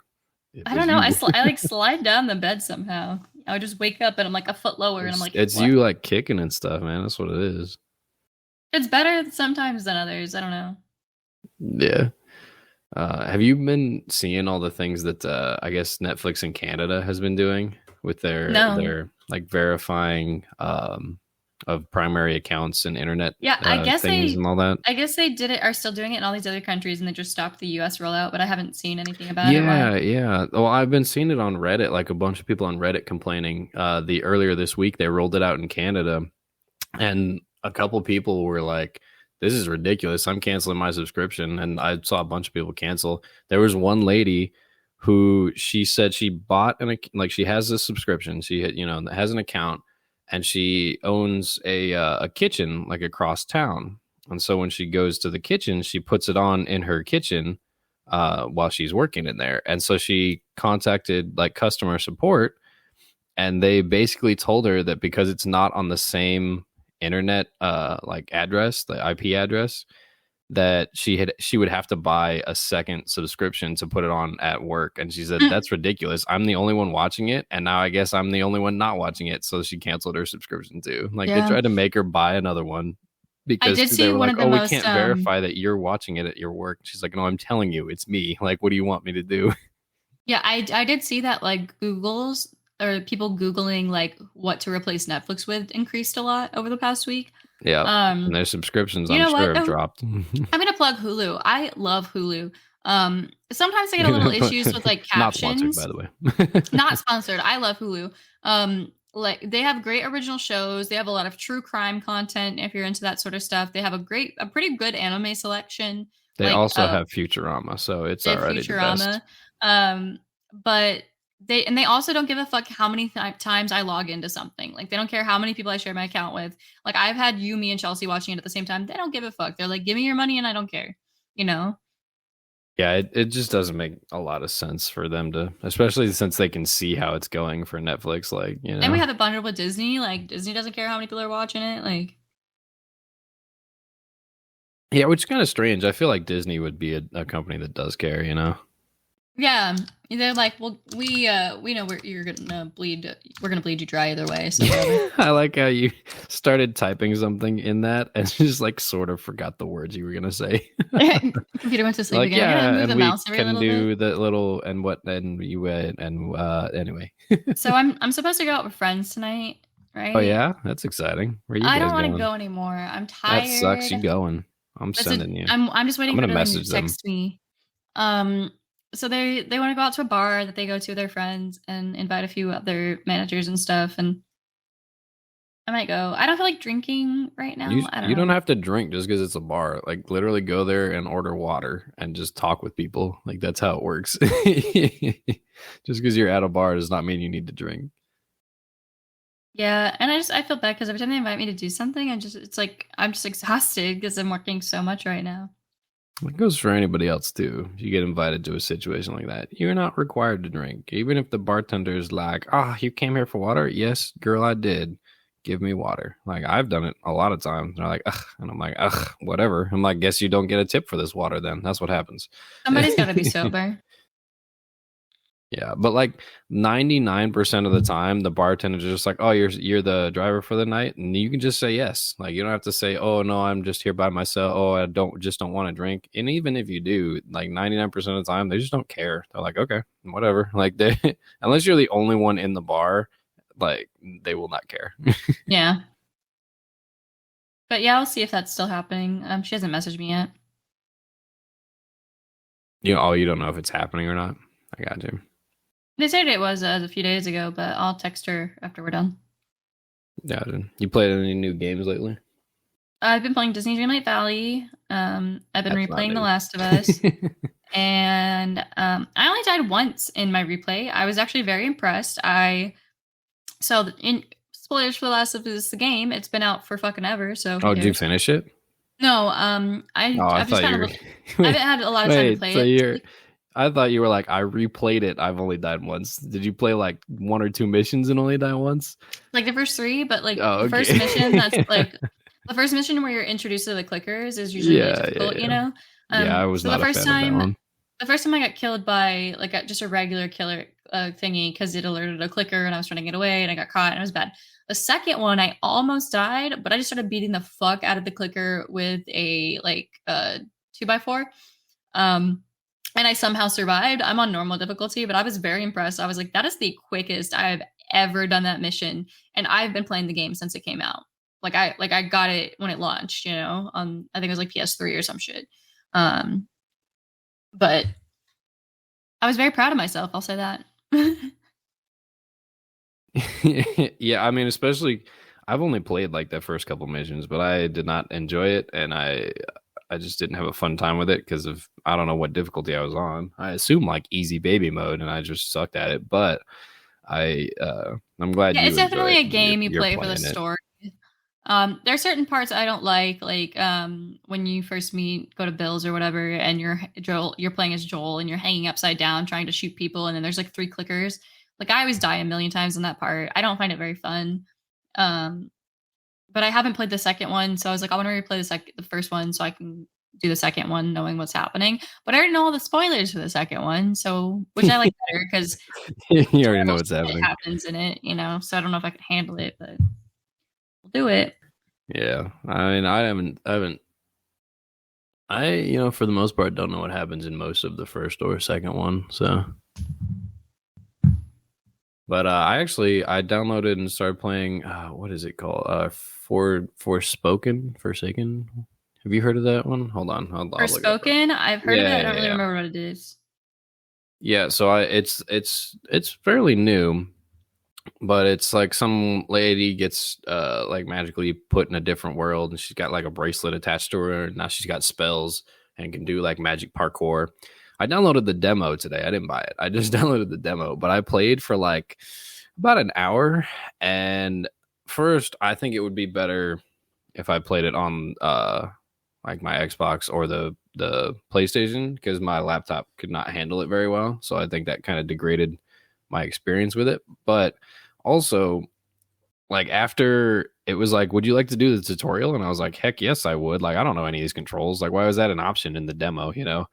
I don't know. I like slide down the bed somehow. I would just wake up and I'm like a foot lower, and I'm like, it's what? You like kicking and stuff, man. That's what it is. It's better sometimes than others. I don't know. Yeah. Have you been seeing all the things that I guess Netflix in Canada has been doing with their like verifying of primary accounts and internet I guess things and all that? I guess they are still doing it in all these other countries, and they just stopped the US rollout, but I haven't seen anything about it. Yeah. Well, I've been seeing it on Reddit, like a bunch of people on Reddit complaining. Earlier this week they rolled it out in Canada, and a couple people were like, this is ridiculous. I'm canceling my subscription. And I saw a bunch of people cancel. There was one lady who she said she bought she has a subscription. She has an account, and she owns a kitchen like across town. And so when she goes to the kitchen, she puts it on in her kitchen while she's working in there. And so she contacted like customer support, and they basically told her that because it's not on the same internet like address, the IP address, that she would have to buy a second subscription to put it on at work. And she said, that's ridiculous. I'm the only one watching it, and now I guess I'm the only one not watching it. So she canceled her subscription too. Like they tried to make her buy another one because they were like, we can't verify that you're watching it at your work. She's like, no, I'm telling you, it's me. Like, what do you want me to do? Yeah, I did see that like people Googling like what to replace Netflix with increased a lot over the past week. Yeah. And their subscriptions, I'm sure, have dropped. I'm going to plug Hulu. I love Hulu. Sometimes I get a little issues with like captions. Not sponsored, by the way. Not sponsored. I love Hulu. Like they have great original shows. They have a lot of true crime content. If you're into that sort of stuff, they have a pretty good anime selection. They also have Futurama, so it's already Futurama. The best. But they also don't give a fuck how many times I log into something. Like they don't care how many people I share my account with. Like I've had you, me, and Chelsea watching it at the same time. They don't give a fuck. They're like, give me your money and I don't care. Yeah, it just doesn't make a lot of sense for them to, especially since they can see how it's going for Netflix. Like, and we have it bundled with Disney. Like Disney doesn't care how many people are watching it. Like, yeah, which is kind of strange. I feel like Disney would be a company that does care. Yeah, they're like, well, we know you're gonna bleed. We're gonna bleed you dry either way. So whatever. I like how you started typing something in that and just like sort of forgot the words you were gonna say. Computer went to sleep Like, again. I gotta yeah, move and the we mouse every can little bit. do the little and what and you went and anyway. So I'm supposed to go out with friends tonight, Oh right? yeah, that's exciting. Where are you I don't guys want to going? go anymore. I'm That sucks. tired. You going? I'm That's it. sending you. I'm just I'm waiting gonna for them to message them. text me. Um, so they want to go out to a bar that they go to with their friends and invite a few other managers and stuff. And I might go. I don't feel like drinking right now. I don't You don't know. have to drink just because it's a bar. Like literally go there and order water and just talk with people. Like that's how it works. Just because you're at a bar does not mean you need to drink. Yeah, and I feel bad because every time they invite me to do something, it's like I'm just exhausted because I'm working so much right now. It goes for anybody else too. If you get invited to a situation like that, you're not required to drink. Even if the bartender is like, "Ah, you came here for water?" Yes, girl, I did. Give me water. Like I've done it a lot of times. They're like, "Ugh," and I'm like, "Ugh, whatever." I'm like, "Guess you don't get a tip for this water then." That's what happens. Somebody's got to be sober. Yeah, but like 99% of the time, the bartender's just like, "Oh, you're the driver for the night," and you can just say yes. Like you don't have to say, "Oh no, I'm just here by myself. Oh, I don't want to drink." And even if you do, like 99% of the time, they just don't care. They're like, "Okay, whatever." Like they, unless you're the only one in the bar, like they will not care. Yeah, but yeah, I'll see if that's still happening. She hasn't messaged me yet. You don't know if it's happening or not. I got you. They said it was a few days ago, but I'll text her after we're done. Got you. You played any new games lately? I've been playing Disney Dreamlight Valley. I've been That's not replaying The new. Last of Us, and I only died once in my replay. I was actually very impressed. In spoilers for The Last of Us the game, it's been out for fucking ever. So who Oh, did you cares? finish it? No, Oh, I I've just thought kind you of were. I haven't had a lot of time to Wait, play so it. you're. I thought you were like, I replayed it. I've only died once. Did you play like one or two missions and only die once? Like the first three, but like Oh, the first okay. mission that's like the first mission where you're introduced to the clickers is usually really Yeah, yeah, difficult, you yeah. know? Yeah, I was So not a fan of that one. the first time I got killed by like just a regular killer thingy because it alerted a clicker and I was trying to get away and I got caught and it was bad. The second one I almost died, but I just started beating the fuck out of the clicker with a like 2x4. And I somehow survived. I'm on normal difficulty, but I was very impressed. I was like, that is the quickest I've ever done that mission. And I've been playing the game since it came out. I got it when it launched, you know, on I think it was like PS3 or some shit. Um, but I was very proud of myself, I'll say that. Yeah, I mean, especially I've only played like the first couple missions, but I did not enjoy it, and I just didn't have a fun time with it because of I don't know what difficulty I was on. I assume like easy baby mode, and I just sucked at it. But I'm glad Yeah, you it's enjoy definitely it. a And game you you're play for the playing it. story. There are certain parts I don't like when you first go to Bill's or whatever, and you're playing as Joel and you're hanging upside down trying to shoot people, and then there's like three clickers. Like I always die a million times in that part. I don't find it very fun. Um, but I haven't played the second one, so I was like, I want to replay the first one so I can do the second one knowing what's happening. But I already know all the spoilers for the second one, so which I like better because You already know terrible what's shit happening. happens in it, you know. So I don't know if I can handle it, but we'll do it. Yeah, I mean, I haven't. For the most part, don't know what happens in most of the first or second one. So, but I downloaded and started playing. What is it called? Forsaken. Have you heard of that one? Hold on, I'll look it up. Forspoken, I've heard of it. Yeah, I don't yeah, really yeah. remember what it is. Yeah, so it's fairly new, but it's like some lady gets like magically put in a different world, and she's got like a bracelet attached to her, and now she's got spells and can do like magic parkour. I downloaded the demo today. I didn't buy it. I just downloaded the demo, but I played for like about an hour. And first, I think it would be better if I played it on like my Xbox or the PlayStation because my laptop could not handle it very well. So I think that kind of degraded my experience with it. But also, like after it was like, would you like to do the tutorial? And I was like, heck yes, I would. Like I don't know any of these controls. Like why was that an option in the demo? You know.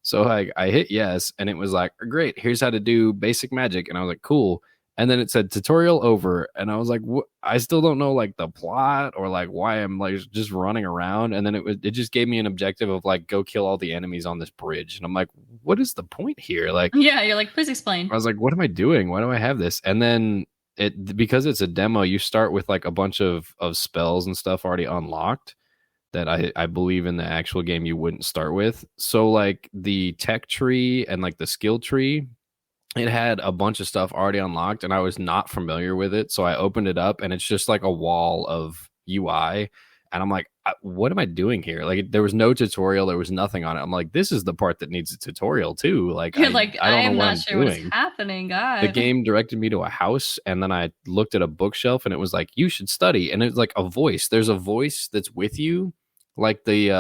So I hit yes, and it was like, great, here's how to do basic magic. And I was like, cool. And then it said tutorial over. And I was like, I still don't know like the plot or like why I'm like just running around. And then it just gave me an objective of like, go kill all the enemies on this bridge. And I'm like, what is the point here? Like, Yeah, you're like, please explain. I was like, what am I doing? Why do I have this? And then because it's a demo, you start with like a bunch of spells and stuff already unlocked that I believe in the actual game you wouldn't start with. So like the tech tree and like the skill tree, it had a bunch of stuff already unlocked and I was not familiar with it. So I opened it up and it's just like a wall of UI. And I'm like, what am I doing here? Like there was no tutorial, there was nothing on it. I'm like, this is the part that needs a tutorial too. Like You're like, I I don't know am what not I'm sure what is doing. happening, The God. game directed me to a house and then I looked at a bookshelf and it was like, you should study. And it's like a voice. There's a voice that's with you, like the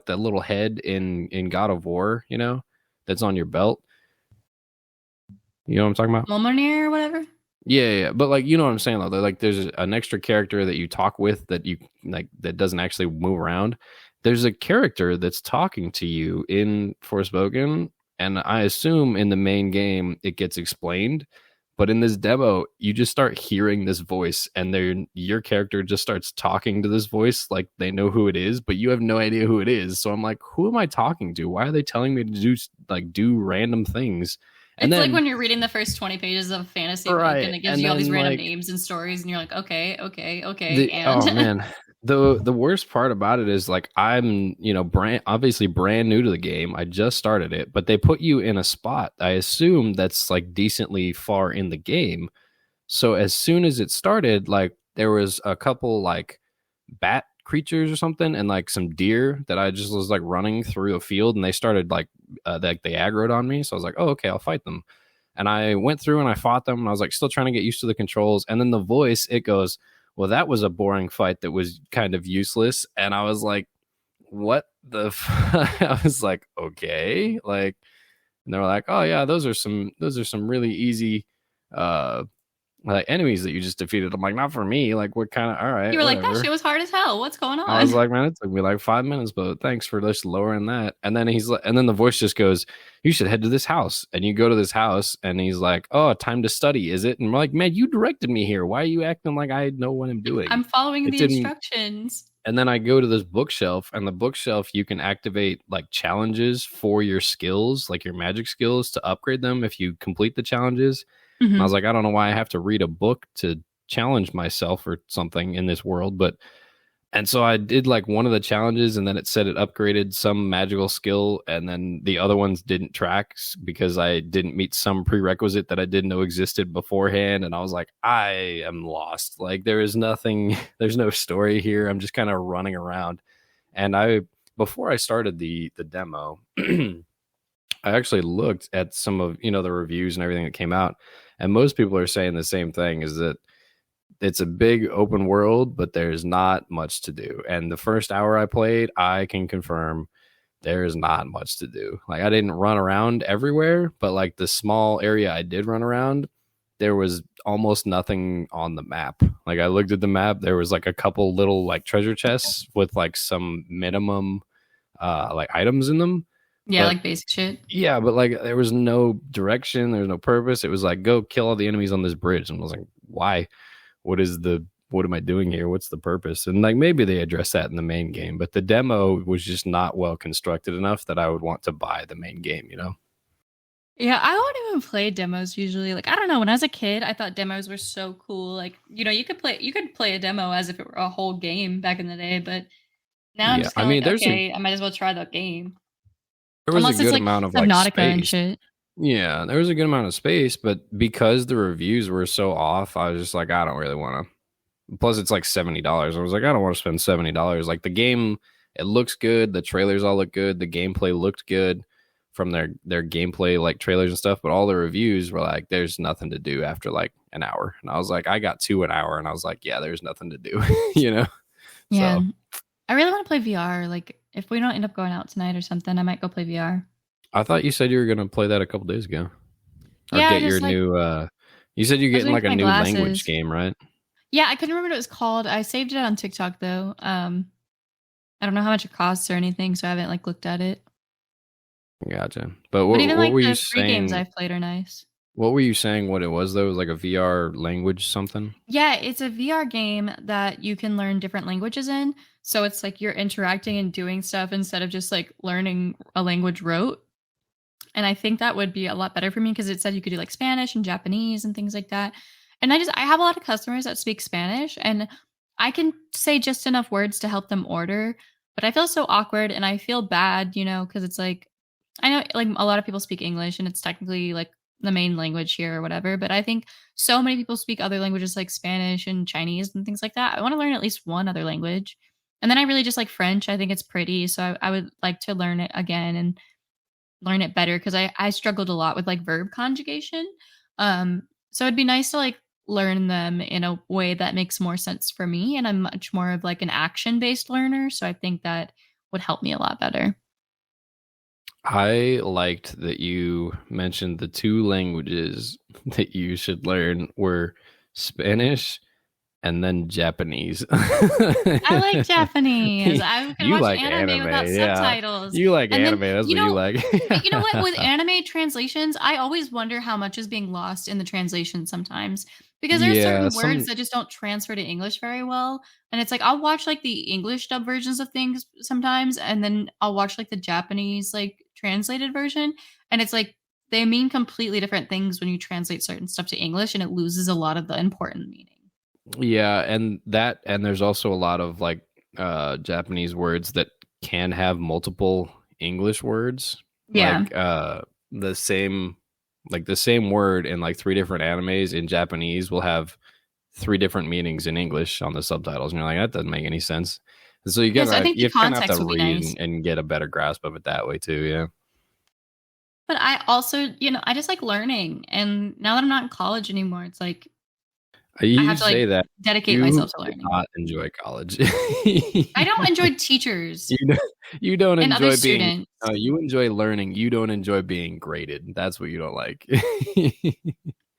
little head in God of War, you know, that's on your belt. You know what I'm talking about? Molmonir or whatever? Yeah. But like you know what I'm saying though. Like there's an extra character that you talk with that you like that doesn't actually move around. There's a character that's talking to you in Forspoken, and I assume in the main game it gets explained. But in this demo, you just start hearing this voice, and your character just starts talking to this voice like they know who it is, but you have no idea who it is. So I'm like, who am I talking to? Why are they telling me to do random things? And It's like then when you're reading the first 20 pages of a fantasy book right, and it gives and you all these then random like names and stories, and you're like, okay, and oh man, the worst part about it is like I'm obviously brand new to the game. I just started it, but they put you in a spot. I assume that's like decently far in the game. So as soon as it started, like there was a couple like bat creatures or something and like some deer that I just was like running through a field and they started like they aggroed on me. So I was like, oh, okay, I'll fight them. And I went through and I fought them and I was like still trying to get used to the controls. And then the voice, it goes, well, that was a boring fight that was kind of useless. And I was like, what the I was like, okay. Like, and they were like, oh yeah, those are some really easy like enemies that you just defeated. I'm like, not for me. Like, what kind of? All right, you were like, that whatever. shit was hard as hell. What's going I was on? like, man, it took me like 5 minutes, but thanks for just lowering that. And then and then the voice just goes, you should head to this house. And you go to this house, and he's like, oh, time to study, is it? And we're like, man, you directed me here. Why are you acting like I know what I'm doing? I'm following It the didn't. instructions. And then I go to this bookshelf, and the bookshelf you can activate like challenges for your skills, like your magic skills, to upgrade them if you complete the challenges. And I was like, I don't know why I have to read a book to challenge myself or something in this world, but and so I did like one of the challenges and then it said it upgraded some magical skill and then the other ones didn't track because I didn't meet some prerequisite that I didn't know existed beforehand. And I was like, I am lost. Like there is nothing, there's no story here. I'm just kind of running around. And before I started the demo, I actually looked at some of the reviews and everything that came out, and most people are saying the same thing: is that it's a big open world, but there's not much to do. And the first hour I played, I can confirm there's not much to do. Like I didn't run around everywhere, but like the small area I did run around, there was almost nothing on the map. Like I looked at the map, there was like a couple little like treasure chests with like some minimum like items in them. Yeah, But like basic shit. yeah, but like there was no direction, there was no purpose. It was like go kill all the enemies on this bridge, and I was like, why? What am I doing here? What's the purpose? And like maybe they address that in the main game, but the demo was just not well constructed enough that I would want to buy the main game. Yeah, I won't even play demos usually. Like I don't know, when I was a kid, I thought demos were so cool. Like, you could play a demo as if it were a whole game back in the day, but now I'm Yeah, just I kind of mean like, okay, I might as well try the game. there was a Unless it's good like amount of like Subnautica and space. shit. Yeah, there was a good amount of space, but because the reviews were so off, I was just like, I don't really want to. Plus, it's like $70. I was like, I don't want to spend $70. Like the game, it looks good. The trailers all look good. The gameplay looked good from their gameplay like trailers and stuff. But all the reviews were like, there's nothing to do after like an hour. And I was like, I got to an hour, and I was like, yeah, there's nothing to do. you know. Yeah. So I really want to play VR. Like if we don't end up going out tonight or something, I might go play VR. I thought you said you were gonna play that a couple days ago, or Yeah, I get your just like new. You said you're I was getting waiting like for a my new language glasses. game, right? Yeah, I couldn't remember what it was called. I saved it on TikTok though. I don't know how much it costs or anything, so I haven't like looked at it. Gotcha. But But even what like were you the free games saying? I've played are nice. What were you saying? What it was though? It was like a VR language something. Yeah, it's a VR game that you can learn different languages in. So it's like you're interacting and doing stuff instead of just like learning a language rote. And I think that would be a lot better for me because it said you could do like Spanish and Japanese and things like that. And I have a lot of customers that speak Spanish and I can say just enough words to help them order, but I feel so awkward and I feel bad, because it's like I know like a lot of people speak English and it's technically like the main language here or whatever, but I think so many people speak other languages like Spanish and Chinese and things like that. I want to learn at least one other language. And then I really just like French. I think it's pretty, so I would like to learn it again and learn it better because I struggled a lot with like verb conjugation. So it'd be nice to like learn them in a way that makes more sense for me. And I'm much more of like an action based learner. So I think that would help me a lot better. I liked that you mentioned the two languages that you should learn were Spanish and then Japanese. I like Japanese. I can You watch like anime anime, without yeah. subtitles. You like And then, anime. That's what you like. but you know what? With anime translations, I always wonder how much is being lost in the translation sometimes because there are Yeah, certain words some that just don't transfer to English very well. And it's like I'll watch like the English dub versions of things sometimes, and then I'll watch like the Japanese like translated version, and it's like they mean completely different things when you translate certain stuff to English, and it loses a lot of the important meaning. yeah, and there's also a lot of like Japanese words that can have multiple English words. Yeah. Like the same the same word in like three different animes in Japanese will have three different meanings in English on the subtitles, and you're like, that doesn't make any sense. And so Yes, I think the you kind of have context to would be read nice. and get a better grasp of it that way too. Yeah, But I also, I just like learning. And now that I'm not in college anymore, it's like I you have to like say that dedicate you myself to do learning. not enjoy college. I don't enjoy teachers You don't, you don't and other enjoy being. students. You enjoy learning. You don't enjoy being graded. That's what you don't like.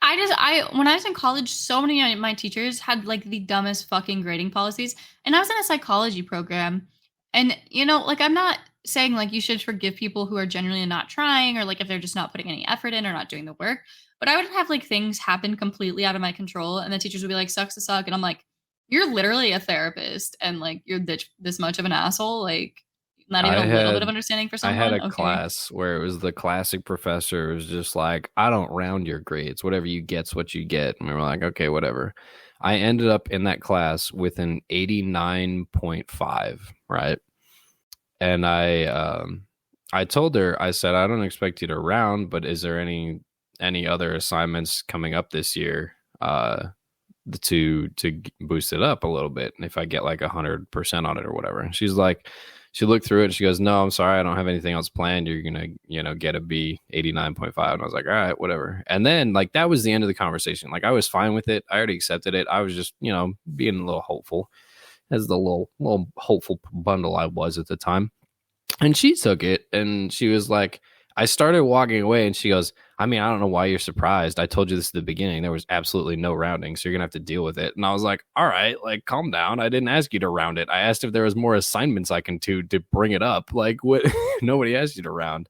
When I was in college, so many of my teachers had like the dumbest fucking grading policies. And I was in a psychology program. And, like I'm not saying like you should forgive people who are genuinely not trying or like if they're just not putting any effort in or not doing the work. But I would have like things happen completely out of my control. And the teachers would be like, sucks to suck. And I'm like, you're literally a therapist and like you're this much of an asshole. Like, not even I a little bit of had understanding for I had someone. a Okay. class where it was the classic professor was just like, I don't round your grades. Whatever you get's what you get. And we were like, okay, whatever. I ended up in that class with an 89.5, right? And I told her, I said, I don't expect you to round, but is there any other assignments coming up this year to boost it up a little bit? And if I get like 100% on it or whatever. And she's like, she looked through it and she goes, no, I'm sorry, I don't have anything else planned. You're gonna, get a B 89.5. And I was like, all right, whatever. And then like that was the end of the conversation. Like I was fine with it. I already accepted it. I was just, being a little hopeful as the little hopeful bundle I was at the time. And she took it and she was like, I started walking away and she goes, I mean, I don't know why you're surprised. I told you this at the beginning. There was absolutely no rounding, so you're gonna have to deal with it. And I was like, all right, like calm down. I didn't ask you to round it. I asked if there was more assignments I can do to bring it up. Like what nobody asked you to round.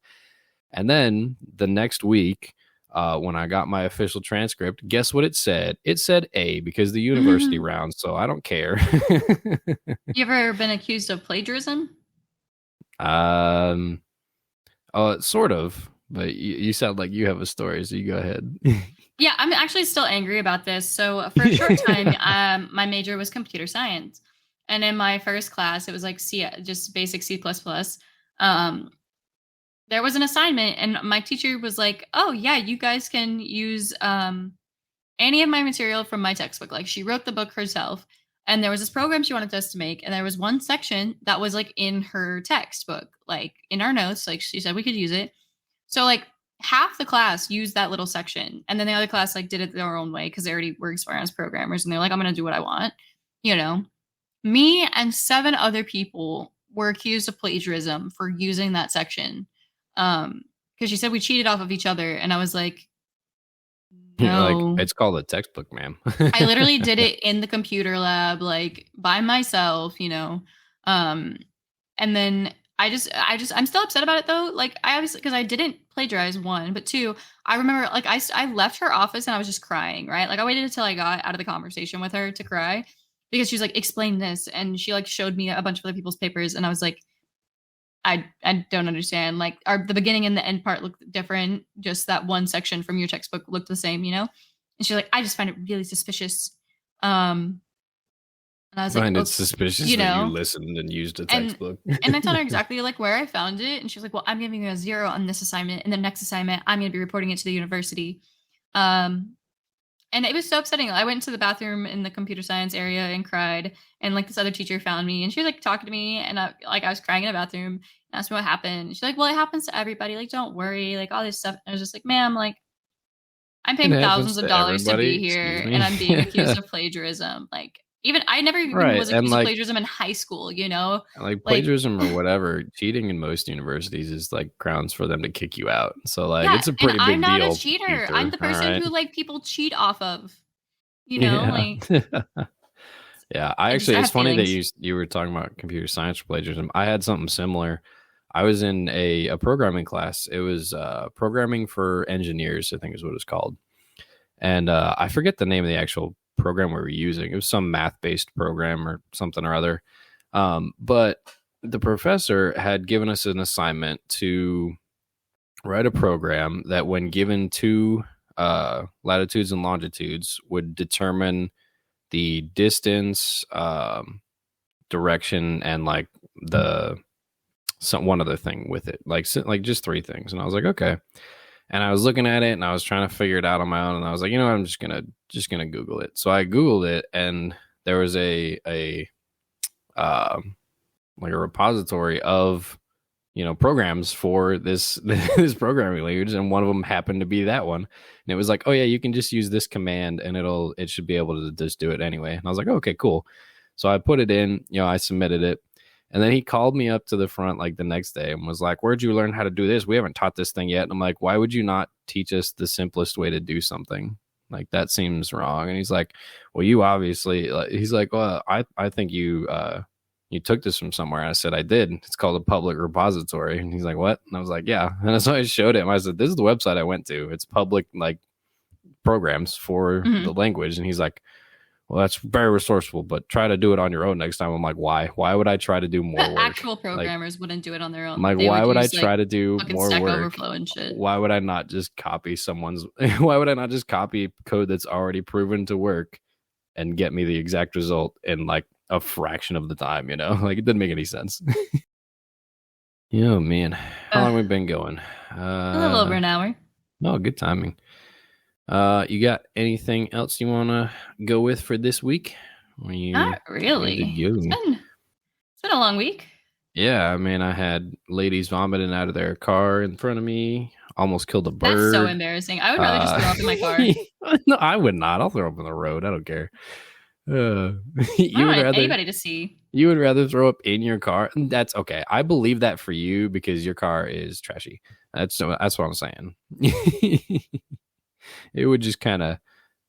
And then the next week, when I got my official transcript, guess what it said? It said A because the university You rounds, so I don't care. ever been accused of plagiarism? um sort of, but you sound like you have a story, so you go ahead. Yeah, I'm actually still angry about this. So for a short time, my major was computer science, and in my first class, it was like C, just basic C++. Um, there was an assignment, and my teacher was like, "Oh yeah, you guys can use any of my material from my textbook." Like she wrote the book herself, and there was this program she wanted us to make, and there was one section that was like in her textbook, like in our notes. Like she said we could use it. So like half the class used that little section, and then the other class like did it their own way because they already were experienced programmers, and they're like, "I'm going to do what I want," you know. Me and seven other people were accused of plagiarism for using that section, because she said we cheated off of each other, and I was like, Like no. it's called a textbook, ma'am. I literally did it in the computer lab, like by myself, Um, and then I'm still upset about it though. Like, I obviously, because I didn't plagiarize, one, but two, I remember like I left her office and I was just crying, right? Like, I waited until I got out of the conversation with her to cry because she's like, explain this. And she like showed me a bunch of other people's papers. And I was like, I don't understand. Like, the beginning and the end part look different. Just that one section from your textbook looked the same, you know? And she's like, I just find it really suspicious. Um, and I was like, Find it oh, suspicious you that you know, listened and used a and textbook. and I told her exactly like where I found it, and she was like, "Well, I'm giving you a 0 on this assignment, and the next assignment, I'm going to be reporting it to the university." Um, and it was so upsetting. I went to the bathroom in the computer science area and cried, and like this other teacher found me, and she was like talking to me, and I was crying in the bathroom, and asked me what happened. She's like, "Well, it happens to everybody. Like, don't worry. Like all this stuff." And I was just like, "Ma'am, like I'm It paying happens thousands of to dollars to everybody. be Excuse here, and me. I'm being accused of plagiarism. Like, even I never even Right. was And accused of like plagiarism in high school. You know, like." plagiarism or whatever, cheating in most universities is like grounds for them to kick you out. So like Yeah, it's a and pretty I'm big not a deal, cheater. I'm Peter. the All person right. who like people cheat off of. You know, Yeah. like Yeah. I It's have funny that feelings. you were talking about computer science plagiarism. I had something similar. I was in a programming class. It was programming for engineers, I think is what it's called. And I forget the name of the actual program we were using. It was some math based program or something or other. But the professor had given us an assignment to write a program that, when given two latitudes and longitudes, would determine the distance, direction, and like the one other thing with it, like just three things. And I was like, okay. And I was looking at it and I was trying to figure it out on my own. And I was like, you know what? I'm just gonna Google it. So I Googled it, and there was a like a repository of programs for this this programming language, and one of them happened to be that one. And it was like, oh yeah, you can just use this command and it should be able to just do it anyway. And I was like, okay, cool. So I put it in, I submitted it. And then he called me up to the front like the next day and was like, where'd you learn how to do this? We haven't taught this thing yet. And I'm like, why would you not teach us the simplest way to do something? Like, that seems wrong. And he's like, well, you obviously, he's like, well, I think you took this from somewhere. And I said, I did. It's called a public repository. And he's like, what? And I was like, yeah. And so I showed him. I said, this is the website I went to. It's public, like, programs for Mhm. the language. And he's like, well, that's very resourceful, but try to do it on your own next time. I'm like, why? Why would I try to do more But work? actual Like, programmers wouldn't do it on their I'm own. like, They why would would I use like try to do fucking more Stack work? Overflow and shit. Why would I not just copy someone's? Why would I not just copy code that's already proven to work and get me the exact result in like a fraction of the time? Like, it didn't make any sense. Oh man, how long have we been going? A little over an hour. Oh, good timing. You got anything else you want to go with for this week? Not really. It's been a long week. Yeah, I mean, I had ladies vomiting out of their car in front of me. Almost killed a bird. That's so embarrassing. I would rather just throw up in my car. No, I would not. I'll throw up on the road. I don't care. I don't want anybody to see. You would rather throw up in your car? That's okay. I believe that for you because your car is trashy. That's what I'm saying. It would just kind of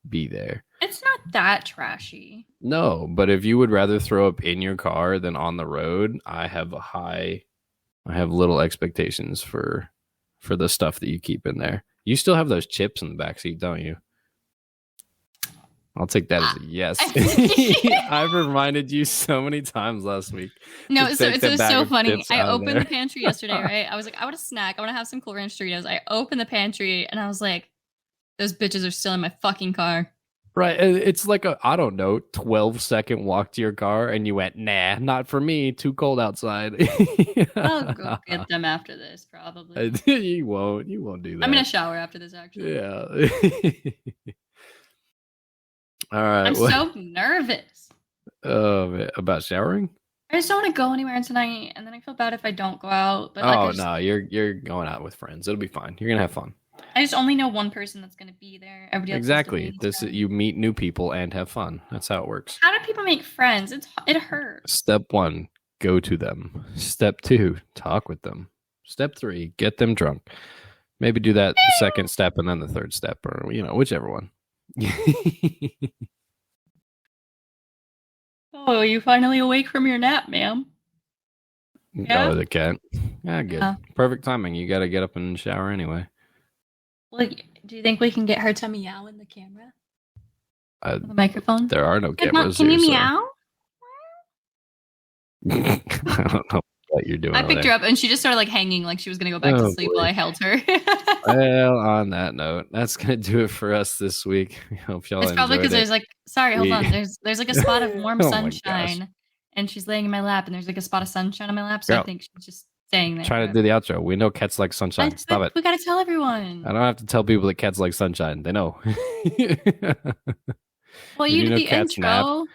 be there. It's not that trashy. No, but if you would rather throw up in your car than on the road, I have little expectations for the stuff that you keep in there. You still have those chips in the backseat, don't you? I'll take that as a yes. I've reminded you so many times last week. No, so it's so funny. I opened the pantry yesterday, right? I was like, I want a snack. I want to have some Cool Ranch Doritos. I opened the pantry and I was like, those bitches are still in my fucking car. Right. It's like I don't know, 12-second walk to your car and you went, nah, not for me. Too cold outside. I'll go get them after this, probably. You won't do that. I'm going to shower after this, actually. Yeah. All right. I'm so nervous. About showering? I just don't want to go anywhere tonight, and then I feel bad if I don't go out. But no, you're going out with friends. It'll be fine. You're gonna have fun. I just only know one person that's gonna be there. Everybody else exactly. You meet new people and have fun. That's how it works. How do people make friends? It hurts. Step 1, go to them. Step 2, talk with them. Step 3, get them drunk. Maybe do that second step and then the third step, or whichever one. Oh, you finally awake from your nap, ma'am? Yeah. Oh, the cat. Yeah, good. Yeah. Perfect timing. You got to get up and shower anyway. Like, do you think we can get her to meow in the camera? Uh, The microphone? there are no Good mom, cameras can here, you so meow? I don't know what you're doing I over picked her there. up and she just started like hanging like she was gonna go back to Oh sleep while boy. I held her. Well, on that note, that's gonna do it for us this week. We hope y'all It's probably enjoyed because it. there's like, sorry, hold We, on. There's like a spot of warm oh my gosh, sunshine, and she's laying in my lap, and there's like a spot of sunshine on my lap. So I girl, think she's just staying there try to do forever. the outro. We know cats like sunshine. Stop But it. we gotta tell I everyone. don't have to tell people that cats like sunshine. They know. Well, Did you you did know the cats nap? intro.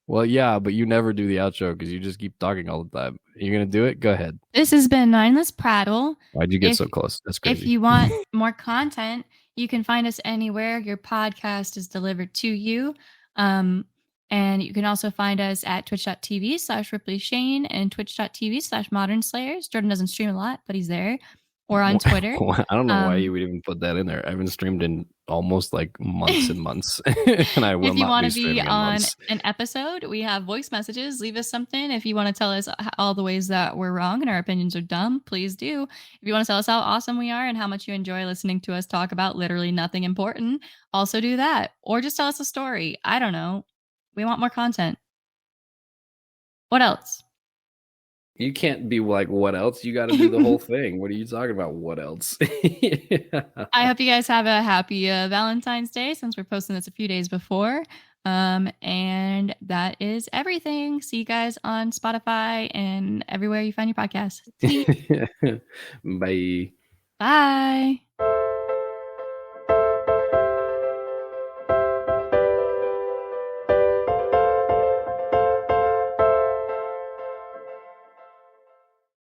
Well, yeah, but you never do the outro because you just keep talking all the time. You're gonna do it? Go ahead. This has been Mindless Prattle. Why'd you get If so close? That's if crazy. you want more content, you can find us anywhere your podcast is delivered to you. Um, and you can also find us at twitch.tv/Ripley Shane and twitch.tv/Modern Slayers. Jordan doesn't stream a lot, but he's there. Or on Twitter. I don't know why you Um, would even put that in there. I haven't streamed in almost like months and months, and I will if you not want be to be streaming in on months. an episode, we have voice messages. Leave us something. If you want to tell us all the ways that we're wrong and our opinions are dumb, please do. If you want to tell us how awesome we are and how much you enjoy listening to us talk about literally nothing important, also do that. Or just tell us a story. I don't know. We want more content. What else? You can't be like, what else? You got to do the whole thing. What are you talking about? What else? I hope you guys have a happy Valentine's Day since we're posting this a few days before. And that is everything. See you guys on Spotify and everywhere you find your podcast. Bye. Bye.